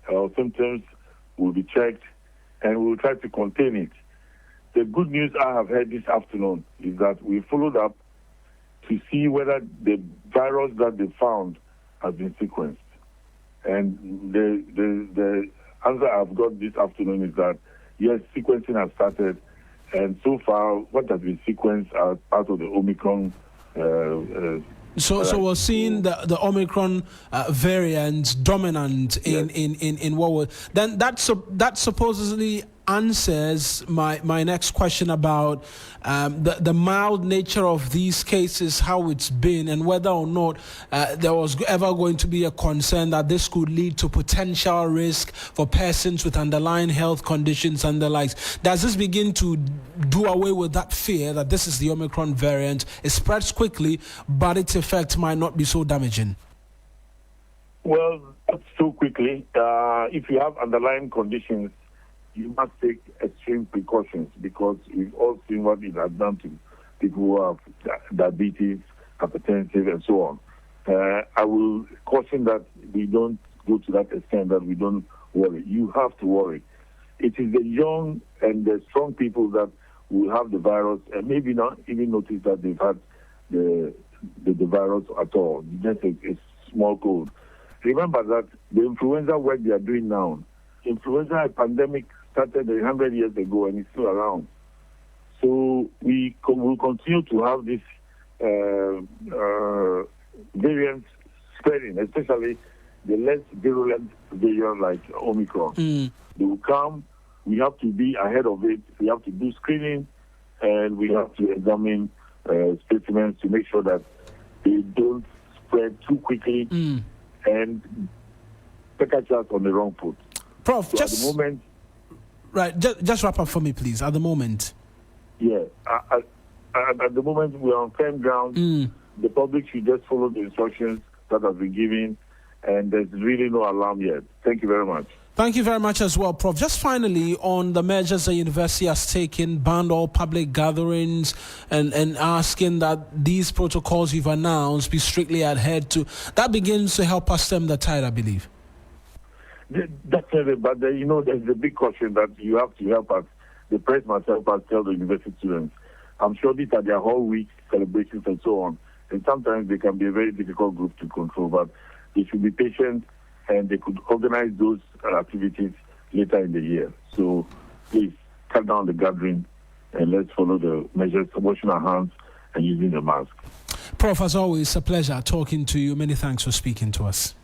or symptoms will be checked, and we will try to contain it. The good news I have heard this afternoon is that we followed up to see whether the virus that they found has been sequenced. And the answer I've got this afternoon is that, yes, sequencing has started, and so far what has been sequenced are part of the Omicron. So we're seeing the Omicron variant dominant in what was then that supposedly answers my next question about the mild nature of these cases, how it's been, and whether or not there was ever going to be a concern that this could lead to potential risk for persons with underlying health conditions and the likes. Does this begin to do away with that fear that this is the Omicron variant? It spreads quickly, but its effect might not be so damaging. Well, not so quickly. If you have underlying conditions, you must take extreme precautions, because we've all seen what it has done to people who have diabetes, hypertensive, and so on. I will caution that we don't go to that extent, that we don't worry. You have to worry. It is the young and the strong people that will have the virus and maybe not even notice that they've had the virus at all. Just a small cold. Remember that the influenza work they are doing now, influenza pandemic started 100 years ago and it's still around. So we will continue to have this variant spreading, especially the less virulent variant like Omicron. They will come. We have to be ahead of it. We have to do screening, and we have to examine specimens to make sure that they don't spread too quickly and catch us on the wrong foot. Prof, so just at the moment, right. Just wrap up for me, please. At the moment, yeah. At the moment, we are on firm ground. The public should just follow the instructions that have been given, and there's really no alarm yet. Thank you very much. Thank you very much as well, Prof. Just finally, on the measures the university has taken, banned all public gatherings and asking that these protocols you've announced be strictly adhered to, that begins to help us stem the tide, I believe. Definitely, but there's a big caution that you have to help us. The press must help us tell the university students. I'm sure these are their whole week celebrations and so on, and sometimes they can be a very difficult group to control, but they should be patient, and they could organize those activities later in the year. So please cut down the gathering and let's follow the measures, washing our hands and using the mask. Prof, as always, a pleasure talking to you. Many thanks for speaking to us.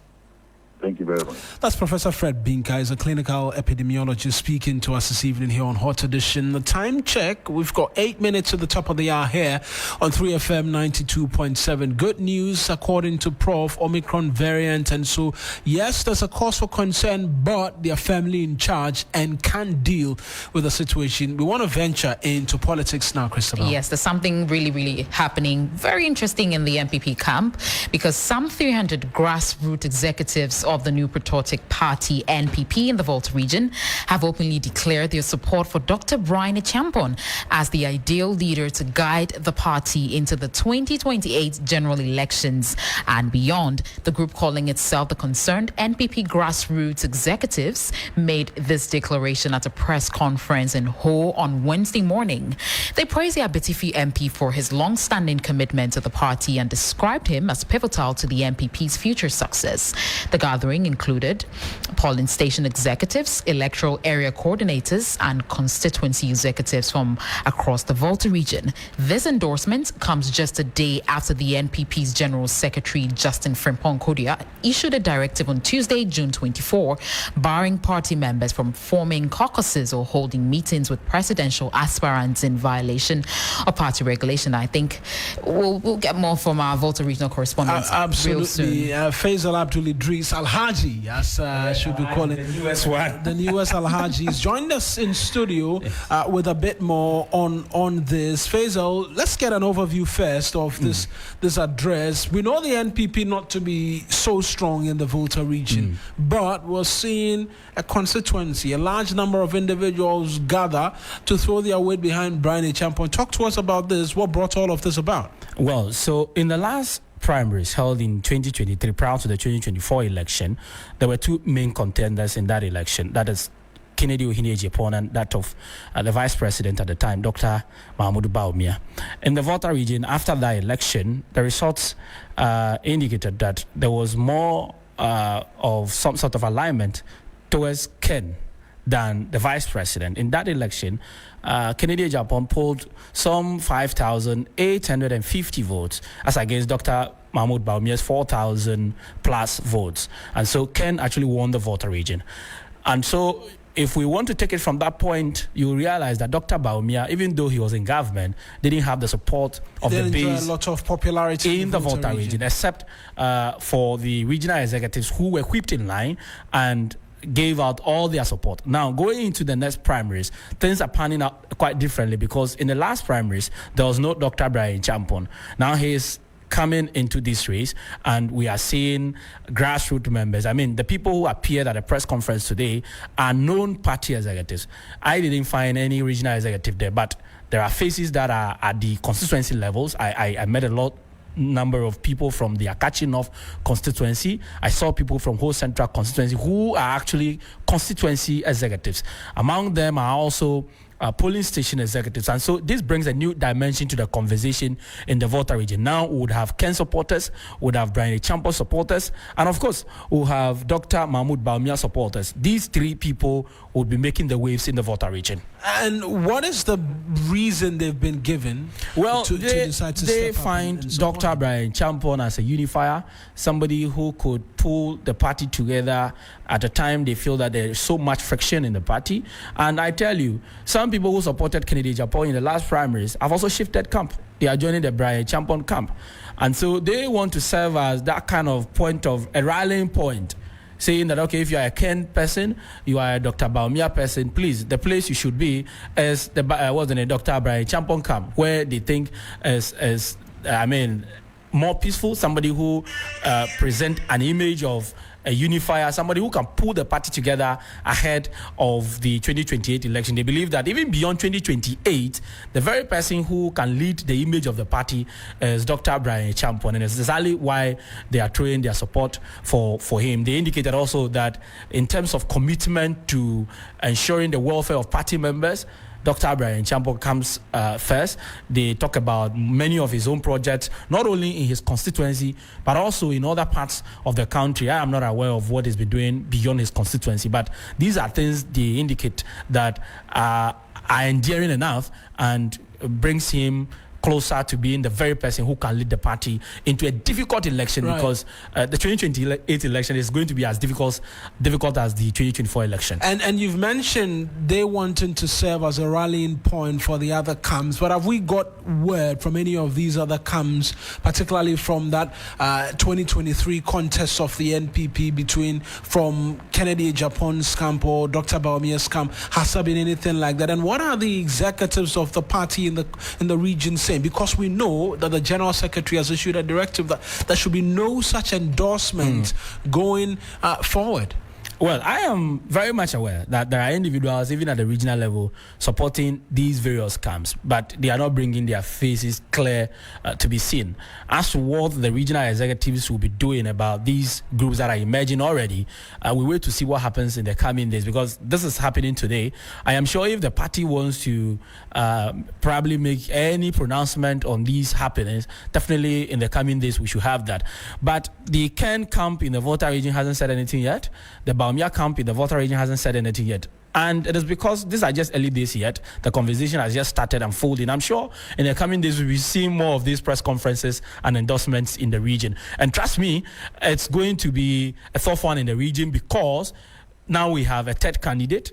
Thank you very much. That's Professor Fred Binka. He's a clinical epidemiologist speaking to us this evening here on Hot Edition. The time check, we've got 8 minutes to the top of the hour here on 3FM 92.7. Good news, according to Prof, Omicron variant. And so, yes, there's a cause for concern, but they are firmly in charge and can deal with the situation. We want to venture into politics now, Christabel. Yes, there's something really, really happening. Very interesting in the NPP camp, because some 300 grassroots executives of the new patriotic party NPP in the Volta region have openly declared their support for Dr. Bryan Acheampong as the ideal leader to guide the party into the 2028 general elections and beyond. The group, calling itself the Concerned NPP Grassroots Executives, made this declaration at a press conference in Ho on Wednesday morning. They praised the Abetifi MP for his long-standing commitment to the party and described him as pivotal to the NPP's future success. The gathering included polling station executives, electoral area coordinators, and constituency executives from across the Volta region. This endorsement comes just a day after the NPP's General Secretary, Justin Frimpong Kodia, issued a directive on Tuesday, June 24, barring party members from forming caucuses or holding meetings with presidential aspirants in violation of party regulation. I think we'll get more from our Volta regional correspondent. Absolutely. Faisal Abdul Idris Al-Haji, as should we call it. The newest one. The newest Al-Haji has joined us in studio with a bit more on this. Faisal, let's get an overview first of this address. We know the NPP not to be so strong in the Volta region, but we're seeing a constituency, a large number of individuals gather to throw their weight behind Bryan Acheampong. Talk to us about this. What brought all of this about? Well, so in the last primaries held in 2023, prior to the 2024 election, there were two main contenders in that election. That is Kennedy Ohene Acheampong and that of the vice president at the time, Dr. Mahmoud Bawumia. In the Volta region, after that election, the results indicated that there was more of some sort of alignment towards Ken than the vice president. In that election, Kennedy Acheampong polled some 5,850 votes as against Dr. Mahmoud Bawumia's 4,000 plus votes. And so Ken actually won the Volta region. And so if we want to take it from that point, you realize that Dr. Bawumia, even though he was in government, didn't have the support of the base a lot of popularity in the Volta region, except for the regional executives who were whipped in line and gave out all their support. Now, going into the next primaries, things are panning out quite differently, because in the last primaries, there was no Dr. Bryan Acheampong. Now he is coming into this race, and we are seeing grassroots members. I mean, the people who appeared at the press conference today are known party executives. I didn't find any regional executive there, but there are faces that are at the constituency levels. I met a number of people from the Akachi North constituency. I saw people from Ho Central constituency who are actually constituency executives. Among them are also polling station executives. And so this brings a new dimension to the conversation in the Volta region. Now we would have Ken supporters, we would have Bryan Acheampong supporters, and of course we'll have Dr. Mahmoud Bawumia supporters. These three people would be making the waves in the Volta region. And what is the reason they've been given to decide to they step find up Dr. Bryan Acheampong as a unifier, somebody who could pull the party together at a time they feel that there is so much friction in the party. And I tell you, some people who supported Kennedy Acheampong in the last primaries have also shifted camp. They are joining the Bryan Acheampong camp. And so they want to serve as that kind of point of a rallying point, saying that, okay, if you are a Ken person, you are a Dr. Bawumia person, please, the place you should be is the Dr. Bryan Acheampong camp, where they think is more peaceful, somebody who present an image of a unifier, somebody who can pull the party together ahead of the 2028 election. They believe that even beyond 2028, the very person who can lead the image of the party is Dr. Bryan Acheampong, and it's exactly why they are throwing their support for him. They indicated also that in terms of commitment to ensuring the welfare of party members, Dr. Bryan Acheampong comes first. They talk about many of his own projects, not only in his constituency, but also in other parts of the country. I am not aware of what he's been doing beyond his constituency, but these are things they indicate that are endearing enough and brings him closer to being the very person who can lead the party into a difficult election, because the 2028 election is going to be as difficult as the 2024 election. And you've mentioned they wanting to serve as a rallying point for the other camps, but have we got word from any of these other camps, particularly from that 2023 contest of the NPP from Kennedy Acheampong's camp or Dr. Bawumia's camp? Has there been anything like that? And what are the executives of the party in the region saying? Because we know that the General Secretary has issued a directive that there should be no such endorsement going forward. Well, I am very much aware that there are individuals, even at the regional level, supporting these various camps, but they are not bringing their faces clear to be seen. As to what the regional executives will be doing about these groups that are emerging already, we wait to see what happens in the coming days, because this is happening today. I am sure if the party wants to probably make any pronouncement on these happenings, definitely in the coming days we should have that. But the Ken camp in the Volta region hasn't said anything yet. The Bawumia camp in the Volta region hasn't said anything yet. And it is because these are just early days yet. The conversation has just started unfolding. I'm sure in the coming days we'll be seeing more of these press conferences and endorsements in the region. And trust me, it's going to be a tough one in the region, because now we have a third candidate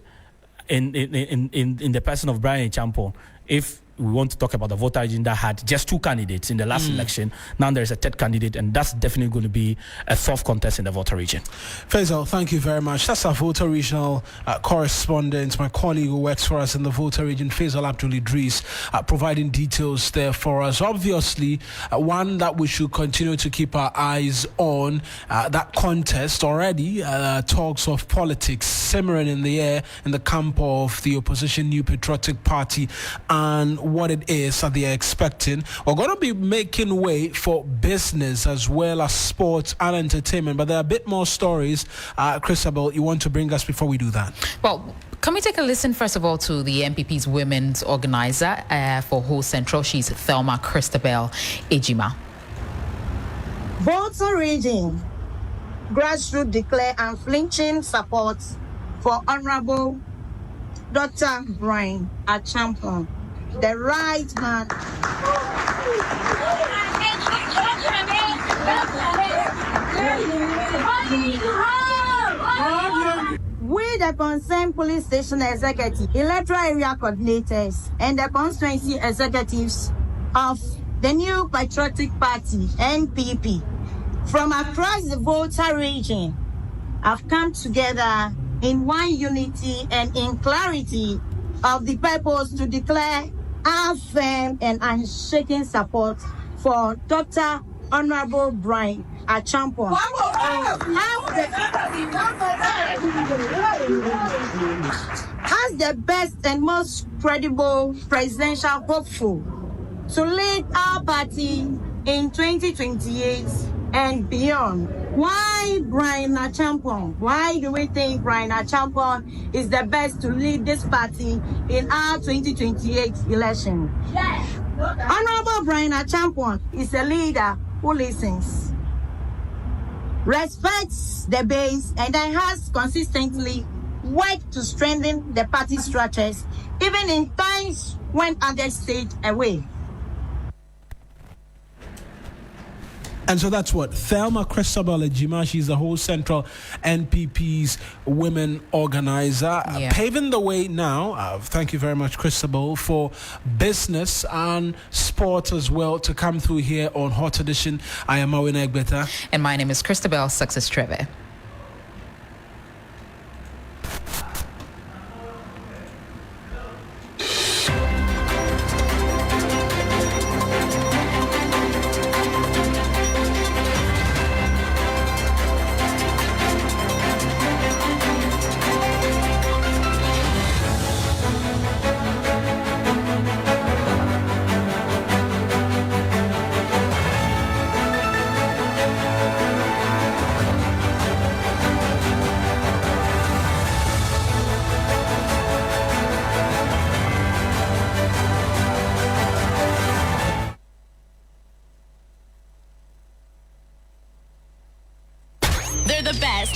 in the person of Bryan Acheampong. If we want to talk about the Volta region that had just two candidates in the last election, now there is a third candidate, and that's definitely going to be a tough contest in the Volta region. Faisal, thank you very much. That's our Volta regional correspondent, my colleague who works for us in the Volta region, Faisal Abdul Idris, providing details there for us. Obviously, one that we should continue to keep our eyes on, that contest already, talks of politics simmering in the air in the camp of the opposition New Patriotic Party, and what it is that they are expecting. We're going to be making way for business as well as sports and entertainment, but there are a bit more stories. Christabel, you want to bring us before we do that? Well, can we take a listen first of all to the NPP's women's organizer for Ho Central? She's Thelma Christabel Ejima. Volta Region Grassroots declare unflinching support for Honorable Dr. Bryan Acheampong, the right hand. We, the concerned police station executive, electoral area coordinators, and the constituency executives of the New Patriotic Party, NPP, from across the Volta region, have come together in one unity and in clarity of the purpose to declare our firm and unshaken support for Dr. Honorable Bryan Acheampong as the best and most credible presidential hopeful to lead our party in 2028 and beyond. Why Bryan Acheampong? Why do we think Bryan Acheampong is the best to lead this party in our 2028 election? Yes. Honorable Bryan Acheampong is a leader who listens, respects the base, and has consistently worked to strengthen the party structures, even in times when others stayed away. And so that's what Thelma Christabel Ejima, she's the whole Central NPP's women organizer, paving the way now. Thank you very much, Christabel, for business and sport as well to come through here on Hot Edition. I am Mawuena Egbeta. And my name is Christabel Success Trevor.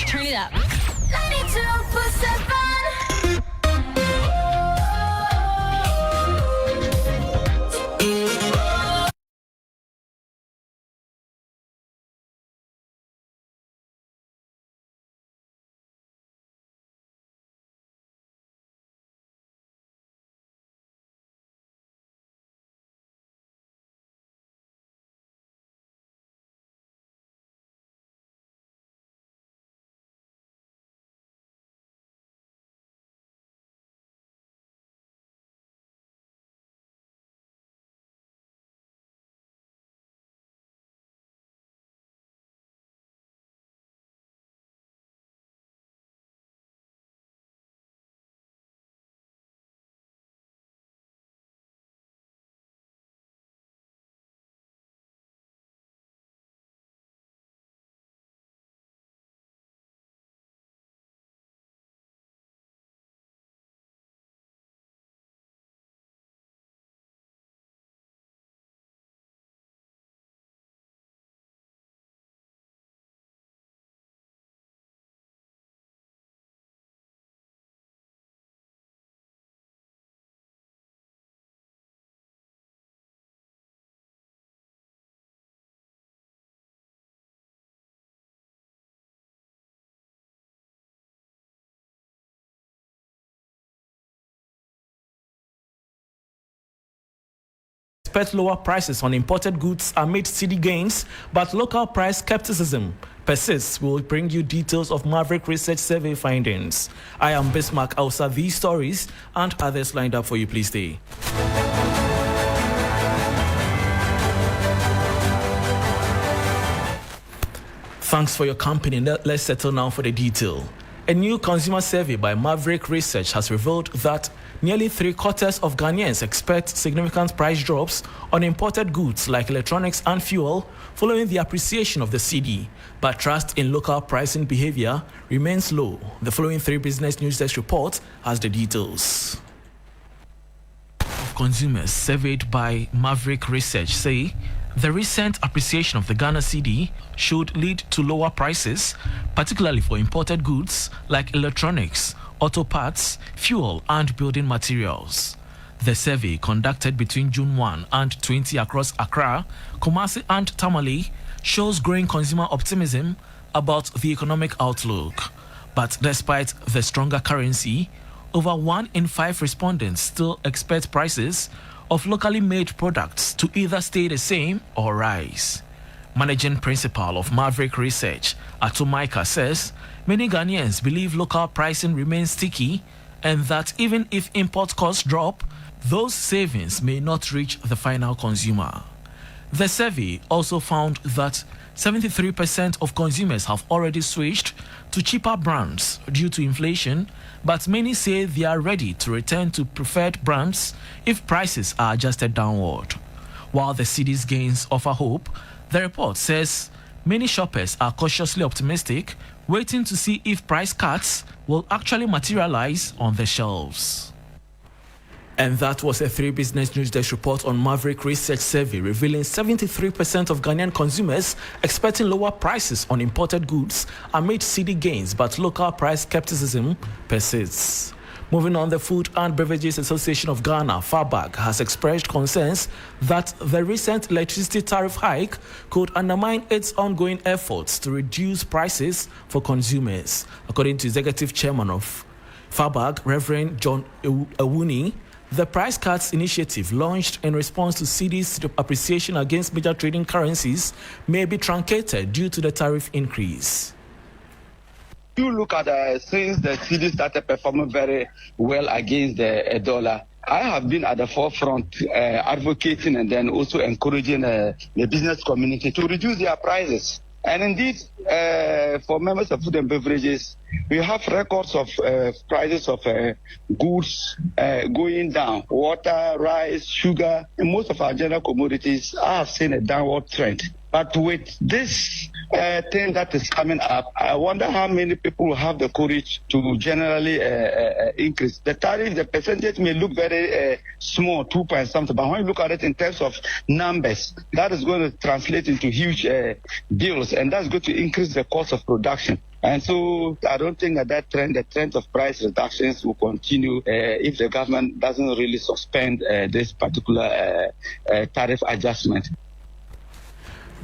Turn it up. 92.7. Expect lower prices on imported goods amid city gains, but local price skepticism persists. We'll bring you details of Maverick Research Survey findings. I am Bismarck Ausa. These stories and others lined up for you. Please stay. Thanks for your company. Let's settle now for the detail. A new consumer survey by Maverick Research has revealed that nearly 3/4 of Ghanaians expect significant price drops on imported goods like electronics and fuel following the appreciation of the cedi, but trust in local pricing behavior remains low. The following 3 Business News Desk report has the details. Consumers surveyed by Maverick Research say the recent appreciation of the Ghana cedi should lead to lower prices, particularly for imported goods like electronics, auto parts, fuel, and building materials. The survey, conducted between June 1 and 20 across Accra, Kumasi, and Tamale, shows growing consumer optimism about the economic outlook. But despite the stronger currency, over 1 in 5 respondents still expect prices of locally made products to either stay the same or rise. Managing Principal of Maverick Research, Atumaika, says many Ghanaians believe local pricing remains sticky and that even if import costs drop, those savings may not reach the final consumer. The survey also found that 73% of consumers have already switched to cheaper brands due to inflation, but many say they are ready to return to preferred brands if prices are adjusted downward. While the cedi's gains offer hope, the report says many shoppers are cautiously optimistic, waiting to see if price cuts will actually materialize on the shelves. And that was a 3 Business News Desk report on Maverick Research Survey revealing 73% of Ghanaian consumers expecting lower prices on imported goods amid cedi gains, but local price skepticism persists. Moving on, the Food and Beverages Association of Ghana, FABAG, has expressed concerns that the recent electricity tariff hike could undermine its ongoing efforts to reduce prices for consumers. According to Executive Chairman of FABAG, Reverend John Ewuni, the price cuts initiative launched in response to cedi's appreciation against major trading currencies may be truncated due to the tariff increase. You look at since the cedi started performing very well against the dollar, I have been at the forefront advocating and then also encouraging the business community to reduce their prices. And indeed, for members of food and beverages, we have records of prices of goods going down. Water, rice, sugar, and most of our general commodities have seen a downward trend. But with this thing that is coming up, I wonder how many people will have the courage to generally increase. The tariff, the percentage may look very small, 2 point something, but when you look at it in terms of numbers, that is going to translate into huge bills, and that's going to increase the cost of production. And so I don't think that the trend of price reductions will continue if the government doesn't really suspend this particular tariff adjustment.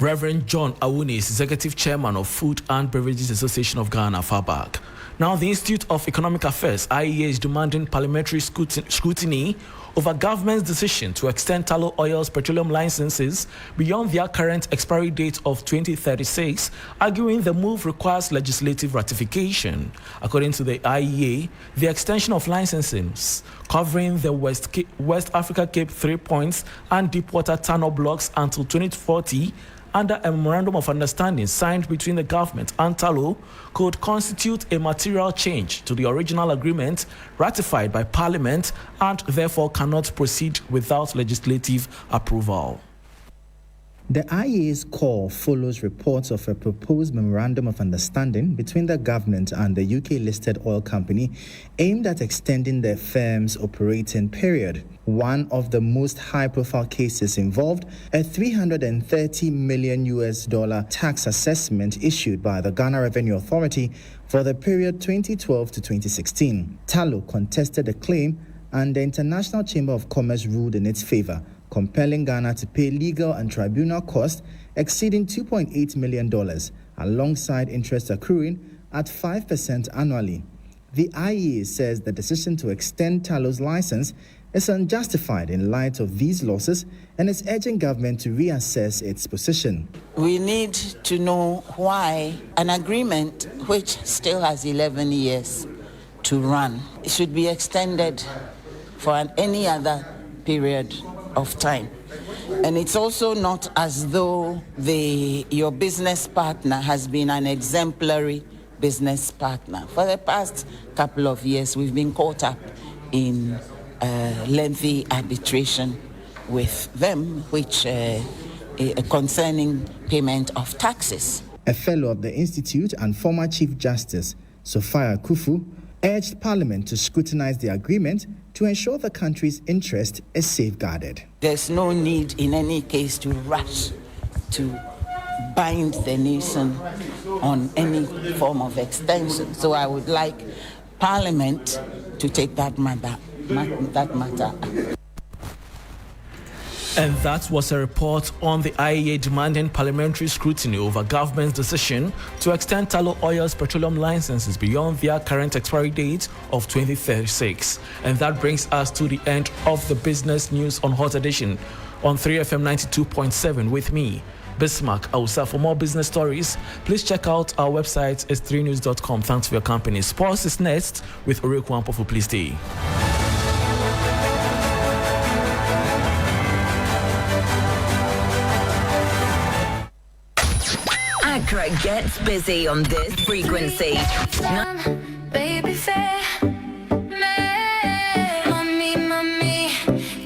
Reverend John Awuni is Executive Chairman of Food and Beverages Association of Ghana, FABAG. Now, the Institute of Economic Affairs, IEA, is demanding parliamentary scrutiny over government's decision to extend tallow oil's petroleum licenses beyond their current expiry date of 2036, arguing the move requires legislative ratification. According to the IEA, the extension of licenses covering the West Africa Cape 3 Points and Deepwater Tunnel blocks until 2040 under a memorandum of understanding signed between the government and Tallow could constitute a material change to the original agreement ratified by Parliament and therefore cannot proceed without legislative approval. The IEA's call follows reports of a proposed memorandum of understanding between the government and the UK-listed oil company aimed at extending the firm's operating period. One of the most high-profile cases involved a $330 million tax assessment issued by the Ghana Revenue Authority for the period 2012 to 2016. Tallow contested the claim, and the International Chamber of Commerce ruled in its favor, compelling Ghana to pay legal and tribunal costs exceeding $2.8 million, alongside interest accruing at 5% annually. The IEA says the decision to extend Tallow's license is unjustified in light of these losses and is urging government to reassess its position. We need to know why an agreement which still has 11 years to run should be extended for any other period of time. And it's also not as though your business partner has been an exemplary business partner. For the past couple of years, we've been caught up in lengthy arbitration with them, which concerning payment of taxes. A fellow of the Institute and former Chief Justice, Sophia Kufu, urged Parliament to scrutinize the agreement to ensure the country's interest is safeguarded. There's no need in any case to rush to bind the nation on any form of extension. So I would like Parliament to take that matter. And that was a report on the IEA demanding parliamentary scrutiny over government's decision to extend Tallow Oil's petroleum licenses beyond their current expiry date of 2036. And that brings us to the end of the business news on Hot Edition on 3FM 92.7 with me, Bismarck Ausa. For more business stories, please check out our website, s3news.com. Thanks for your company. Sports is next with Eric Mawuena. Please stay. Accra gets busy on this frequency. Baby fair, mommy,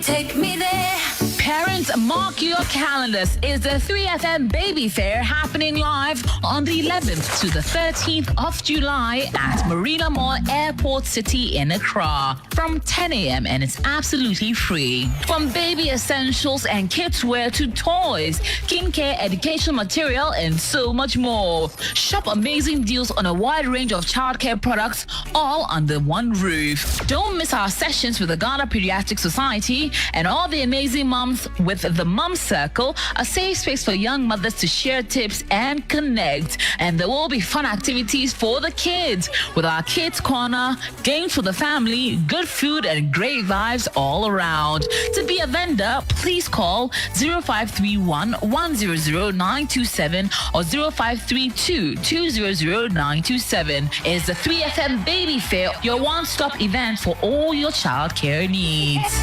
take me there. Parents, mark your calendars. It's the 3FM Baby Fair happening live on the 11th to the 13th of July at Marina Mall, Airport City in Accra from 10 a.m. and it's absolutely free. From baby essentials and kids wear to toys, skincare, educational material, and so much more. Shop amazing deals on a wide range of childcare products, all under one roof. Don't miss our sessions with the Ghana Pediatric Society and all the amazing moms with the Mom Circle, a safe space for young mothers to share tips and connect. And there will be fun activities for the kids with our Kids Corner, games for the family, good food, and great vibes all around. To be a vendor, please call 0531 100 927 or 0532 200 927. It's the 3FM Baby Fair, your one-stop event for all your childcare needs.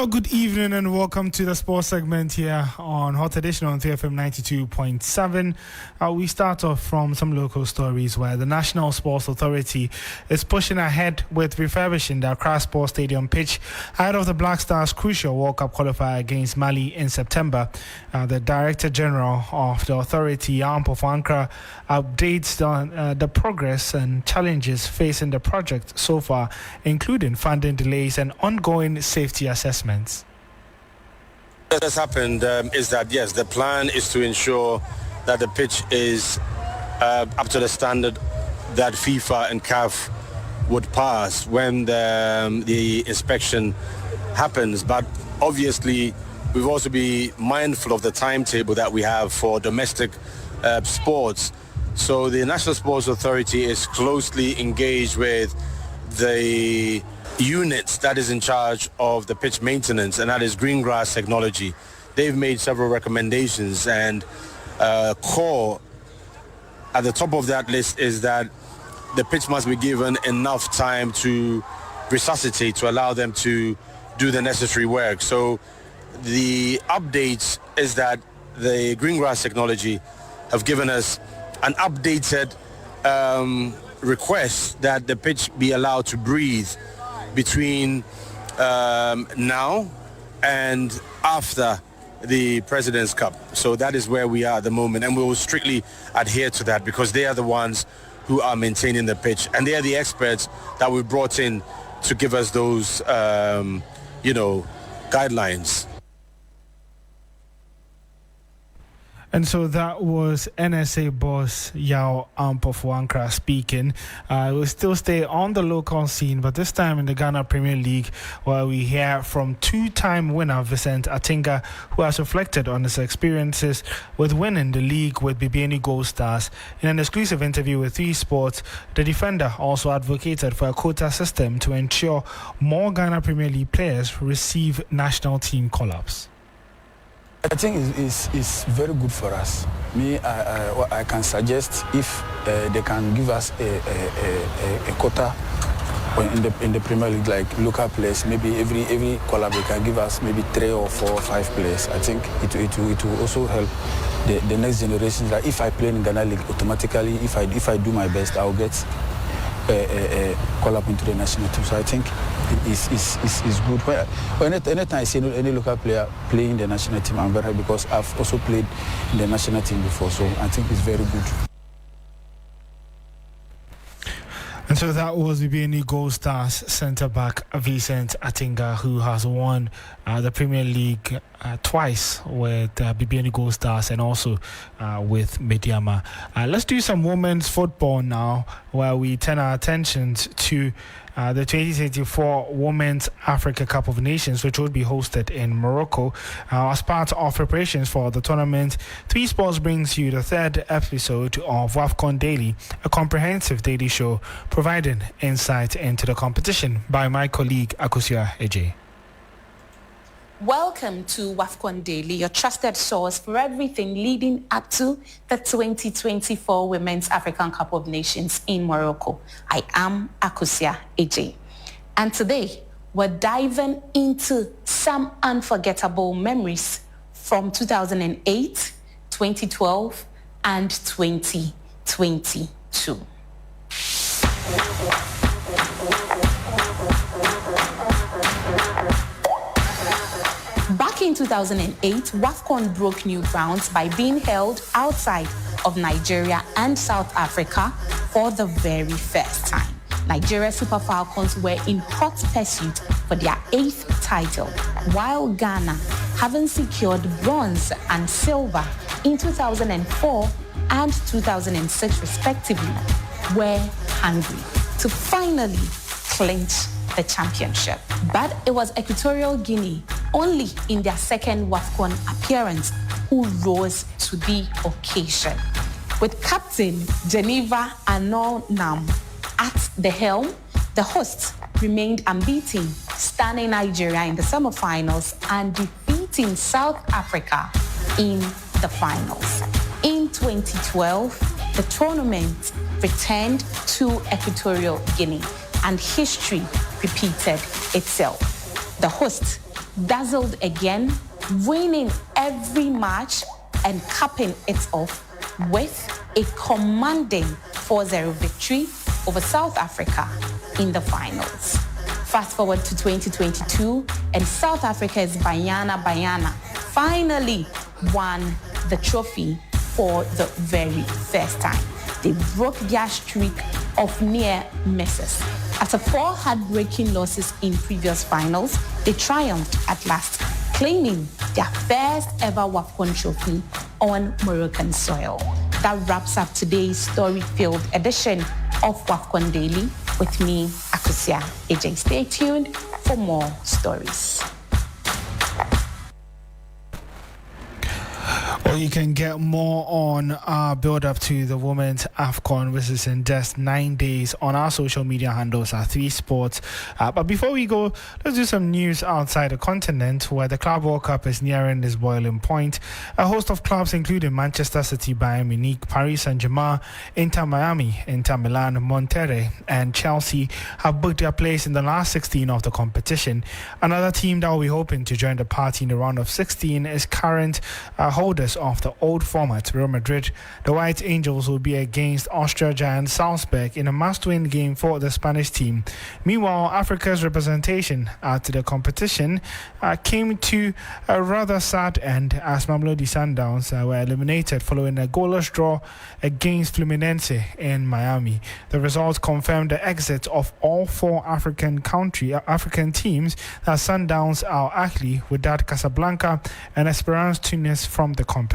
Hello, good evening, and welcome to the sports segment here on Hot Edition on 3FM 92.7. We start off from some local stories where the National Sports Authority is pushing ahead with refurbishing the Accra Sports Stadium pitch ahead of the Black Stars' crucial World Cup qualifier against Mali in September. The Director General of the authority, Acheampong, updates on the progress and challenges facing the project so far, including funding delays and ongoing safety assessments. What has happened is that, yes, the plan is to ensure that the pitch is up to the standard that FIFA and CAF would pass when the inspection happens. But obviously, we've also be mindful of the timetable that we have for domestic sports. So the National Sports Authority is closely engaged with the units that is in charge of the pitch maintenance, and that is Green Grass Technology. They've made several recommendations, and core at the top of that list is that the pitch must be given enough time to resuscitate, to allow them to do the necessary work. So the update is that the Green Grass Technology have given us an updated request that the pitch be allowed to breathe between now and after the President's Cup. So that is where we are at the moment, and we will strictly adhere to that because they are the ones who are maintaining the pitch, and they are the experts that we brought in to give us those, guidelines. And so that was NSA boss Yao Acheampong speaking. We'll still stay on the local scene, but this time in the Ghana Premier League, where we hear from two-time winner Vincent Atinga, who has reflected on his experiences with winning the league with Bibiani Gold Stars. In an exclusive interview with 3 Sports, the defender also advocated for a quota system to ensure more Ghana Premier League players receive national team call-ups. I think it's very good for us. I can suggest if they can give us a quota in the Premier League, like local players, maybe every club they can give us maybe 3 or 4 or 5 players. I think it will also help the next generation. That if I play in Ghana League, automatically, if I do my best, I'll get a call up into the national team. So I think it's good. Anytime I see any local player playing the national team, I'm very happy because I've also played in the national team before. So I think it's very good. And so that was Bibiani Gold Stars centre-back Vincent Atinga, who has won the Premier League twice with Bibiani Gold Stars and also with Mediama. Let's do some women's football now, where we turn our attentions to the 2024 Women's Africa Cup of Nations, which will be hosted in Morocco. As part of preparations for the tournament, 3 Sports brings you the 3rd episode of WAFCON Daily, a comprehensive daily show providing insight into the competition by my colleague Akosia Eje. Welcome to WAFCON Daily, your trusted source for everything leading up to the 2024 Women's African Cup of Nations in Morocco. I am Akosia Eje. And today, we're diving into some unforgettable memories from 2008, 2012, and 2022. Back in 2008, WAFCON broke new grounds by being held outside of Nigeria and South Africa for the very first time. Nigeria Super Falcons were in hot pursuit for their 8th title, while Ghana, having secured bronze and silver in 2004 and 2006 respectively, were hungry to finally clinch the championship. But it was Equatorial Guinea, only in their second WAFCON appearance, who rose to the occasion. With Captain Geneva Anonam at the helm, the hosts remained unbeaten, stunning Nigeria in the semifinals and defeating South Africa in the finals. In 2012, the tournament returned to Equatorial Guinea, and history repeated itself. The hosts dazzled again, winning every match and capping it off with a commanding 4-0 victory over South Africa in the finals. Fast forward to 2022, and South Africa's Banyana finally won the trophy for the very first time. They broke their streak of near misses. After 4 heartbreaking losses in previous finals, they triumphed at last, claiming their first ever WAFCON trophy on Moroccan soil. That wraps up today's story-filled edition of WAFCON Daily with me, Akusia AJ. Stay tuned for more stories. Well, you can get more on our build-up to the Women's AFCON, which is in just 9 days, on our social media handles at 3 Sports. But before we go, let's do some news outside the continent, where the Club World Cup is nearing its boiling point. A host of clubs, including Manchester City, Bayern Munich, Paris Saint-Germain, Inter Miami, Inter Milan, Monterrey, and Chelsea, have booked their place in the last 16 of the competition. Another team that will be hoping to join the party in the round of 16 is current holders of the old format, Real Madrid. The White Angels will be against Austria giant Salzburg in a must-win game for the Spanish team. Meanwhile, Africa's representation at the competition came to a rather sad end as Mamelodi Sundowns were eliminated following a goalless draw against Fluminense in Miami. The result confirmed the exit of all 4 African teams, that Sundowns, Al Ahly, Wydad Casablanca, and Esperance Tunis from the competition.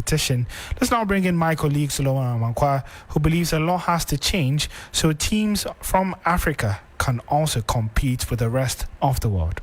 Let's now bring in my colleague Solomon Amankwa, who believes a lot has to change so teams from Africa can also compete with the rest of the world.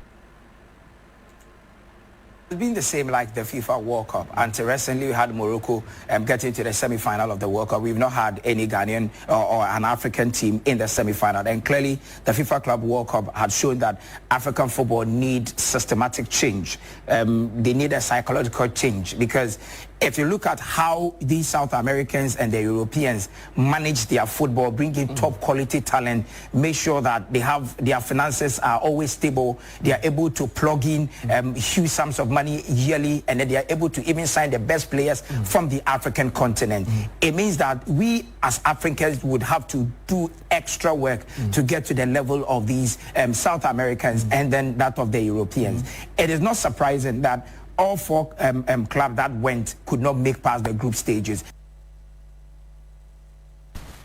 It's been the same like the FIFA World Cup. Until recently, we had Morocco getting to the semi-final of the World Cup. We've not had any Ghanaian or an African team in the semi-final. And clearly, the FIFA Club World Cup had shown that African football needs systematic change. They need a psychological change, because if you look at how these South Americans and the Europeans manage their football, bring in top quality talent, make sure that they have their finances are always stable, they are able to plug in huge sums of money yearly, and then they are able to even sign the best players from the African continent. It means that we as Africans would have to do extra work to get to the level of these South Americans and then that of the Europeans. It is not surprising that all 4 clubs that went could not make past the group stages.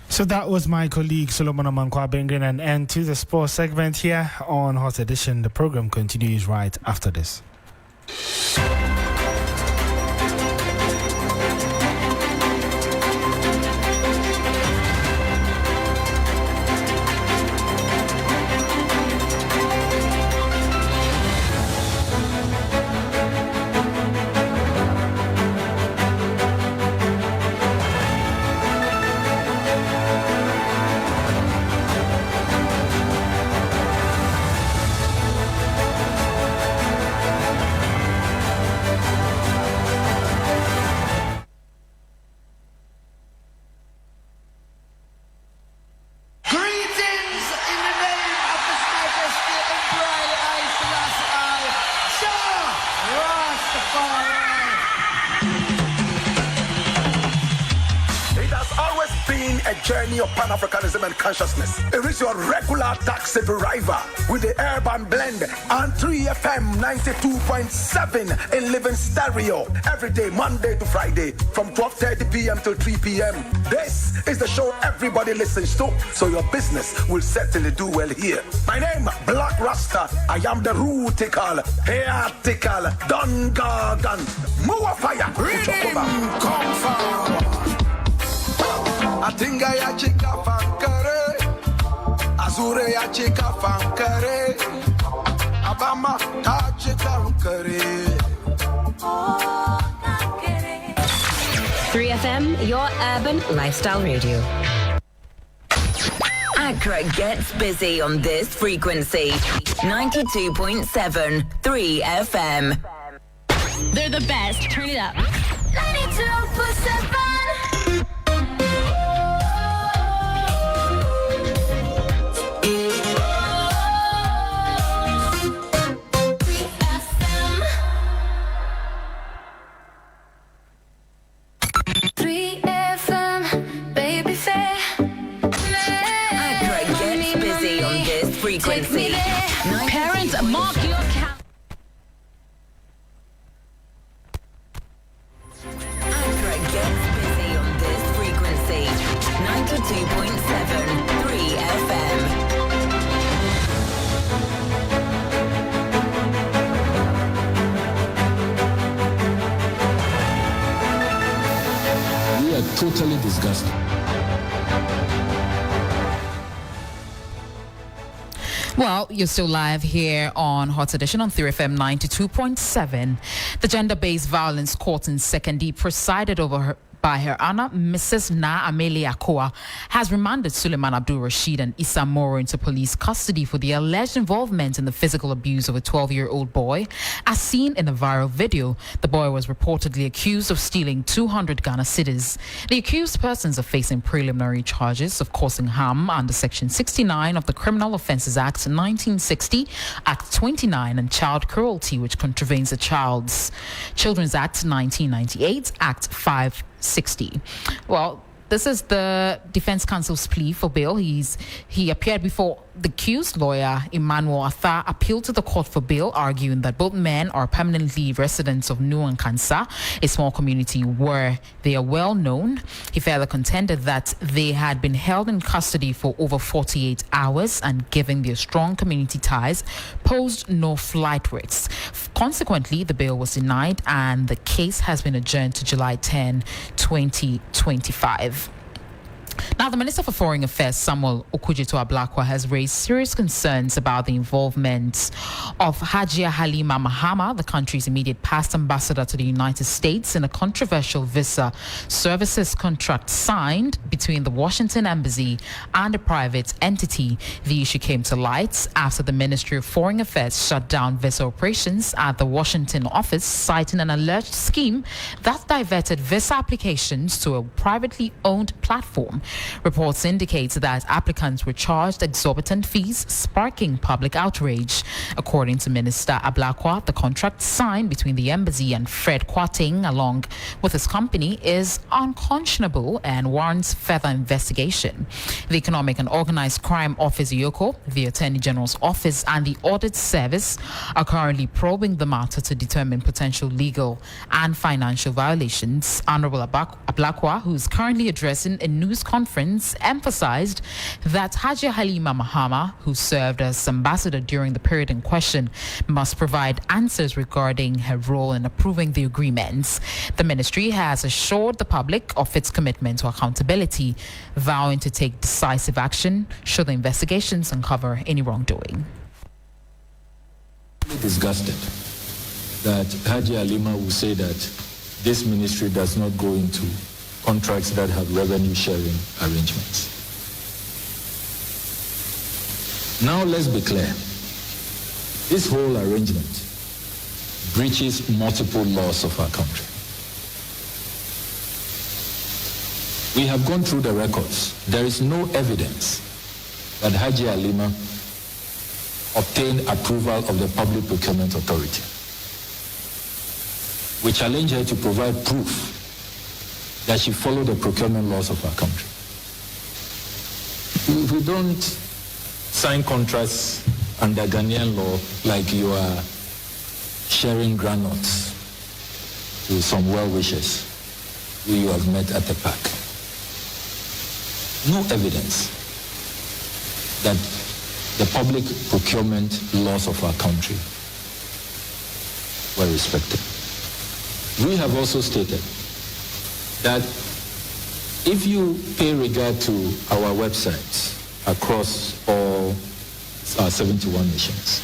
So that was my colleague Solomon Amankwa bringing an end to the sports segment here on Hot Edition. The program continues right after this. Journey of Pan-Africanism and consciousness. It is your regular taxi driver with the urban blend on 3FM 92.7 in living stereo every day, Monday to Friday from 12:30 p.m. till 3 p.m. This is the show everybody listens to, so your business will certainly do well here. My name, Black Rasta. I am the rootical, heatical, Don Gargan, Mua Fire, Atinga ya chika fankare, Azure ya chika fankare, Abama ta chika fankare. 3FM, your urban lifestyle radio. Accra gets busy on this frequency. 92.7 3FM. They're the best. Turn it up. 92.7. frequency. Parents, mark your calendar. Accra gets busy on this frequency. 92.7 3 FM. We are totally disgusted. Well, you're still live here on Hot Edition on 3FM 92.7. The gender-based violence court in 2nd presided over by Her Honor Mrs. Na Amele Akoa has remanded Suleiman Abdul Rashid and Issa Moro into police custody for the alleged involvement in the physical abuse of a 12-year-old boy. As seen in a viral video, the boy was reportedly accused of stealing 200 Ghana cedis. The accused persons are facing preliminary charges of causing harm under Section 69 of the Criminal Offences Act 1960, Act 29, and child cruelty, which contravenes the Children's Act 1998, Act 560. Well, this is the defense counsel's plea for bail. He appeared before the accused lawyer, Emmanuel Atha, appealed to the court for bail, arguing that both men are permanently residents of Nuankansa, a small community where they are well known. He further contended that they had been held in custody for over 48 hours and, given their strong community ties, posed no flight risks. Consequently, the bail was denied and the case has been adjourned to July 10, 2025. Now, the Minister for Foreign Affairs, Samuel Okudzeto-Ablakwa, has raised serious concerns about the involvement of Hajia Halima Mahama, the country's immediate past ambassador to the United States, in a controversial visa services contract signed between the Washington Embassy and a private entity. The issue came to light after the Ministry of Foreign Affairs shut down visa operations at the Washington office, citing an alleged scheme that diverted visa applications to a privately owned platform. Reports indicate that applicants were charged exorbitant fees, sparking public outrage. According to Minister Ablakwa, the contract signed between the embassy and Fred Kwating, along with his company, is unconscionable and warrants further investigation. The Economic and Organized Crime Office, EOCO, the Attorney General's Office, and the Audit Service are currently probing the matter to determine potential legal and financial violations. Honorable Ablakwa, who is currently addressing a news conference, emphasized that Hajia Halima Mahama, who served as ambassador during the period in question, must provide answers regarding her role in approving the agreements. The ministry has assured the public of its commitment to accountability, vowing to take decisive action should the investigations uncover any wrongdoing. Disgusted that Hajia Halima will say that this ministry does not go into contracts that have revenue sharing arrangements. Now let's be clear. This whole arrangement breaches multiple laws of our country. We have gone through the records. There is no evidence that Hajia Halima obtained approval of the Public Procurement Authority. We challenge her to provide proof that she followed the procurement laws of our country. We don't sign contracts under Ghanaian law like you are sharing granules to some well-wishers who you have met at the park. No evidence that the public procurement laws of our country were respected. We have also stated that if you pay regard to our websites across all our 71 nations,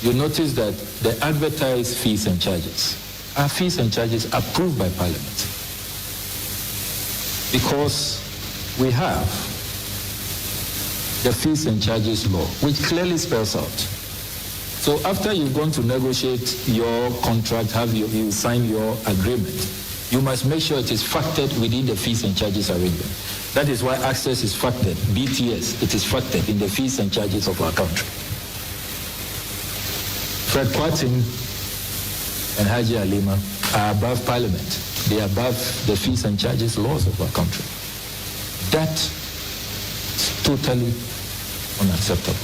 you notice that the advertised fees and charges are fees and charges approved by Parliament. Because we have the fees and charges law, which clearly spells out. So after you've gone to negotiate your contract, you sign your agreement, you must make sure it is factored within the fees and charges arrangement. That is why access is factored, BTS, it is factored in the fees and charges of our country. Fred Kwating and Hajia Halima are above Parliament. They are above the fees and charges laws of our country. That is totally unacceptable.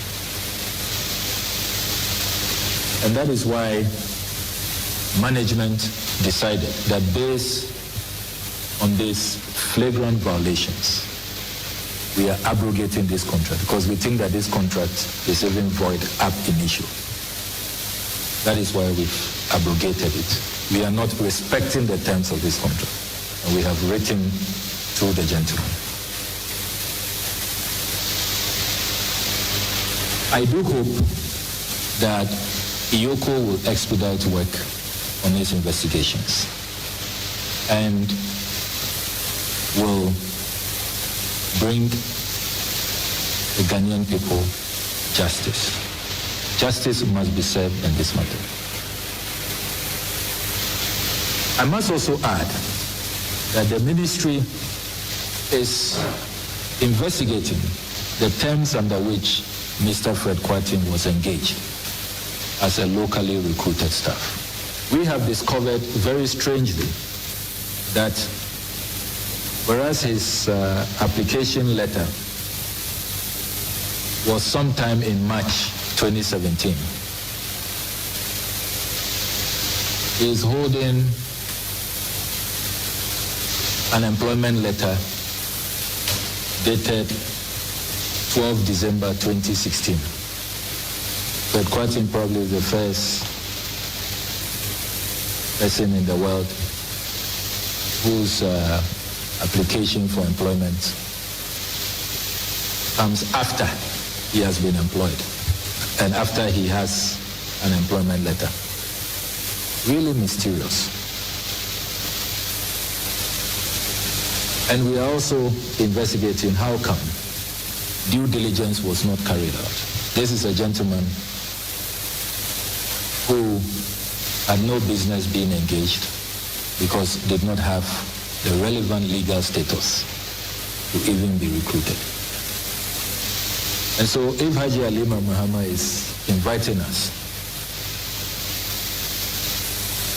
And that is why management decided that based on these flagrant violations, we are abrogating this contract because we think that this contract is even void ab initio. That is why we've abrogated it. We are not respecting the terms of this contract, and we have written to the gentleman. I do hope that IOCO will expedite work on its investigations and will bring the Ghanaian people justice. Justice must be served in this matter. I must also add that the ministry is investigating the terms under which Mr. Fred Kwarteng was engaged as a locally recruited staff. We have discovered very strangely that whereas his application letter was sometime in March 2017, he is holding an employment letter dated 12 December 2016. Fred Kwarteng probably is the first person in the world whose application for employment comes after he has been employed and after he has an employment letter. Really mysterious. And we are also investigating how come due diligence was not carried out. This is a gentleman who had no business being engaged because did not have the relevant legal status to even be recruited. And so if Haji Alima Muhammad is inviting us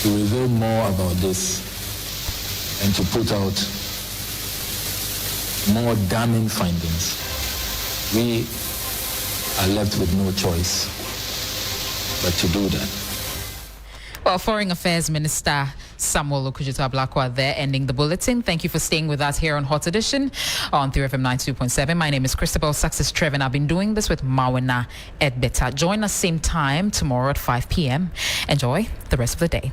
to reveal more about this and to put out more damning findings, we are left with no choice but to do that. Well, Foreign Affairs Minister Samuel Okudzeto Ablakwa there, ending the bulletin. Thank you for staying with us here on Hot Edition on 3FM 92.7. My name is Christabel Success Trev, and I've been doing this with Mawuena Egbeta. Join us same time tomorrow at 5 p.m. Enjoy the rest of the day.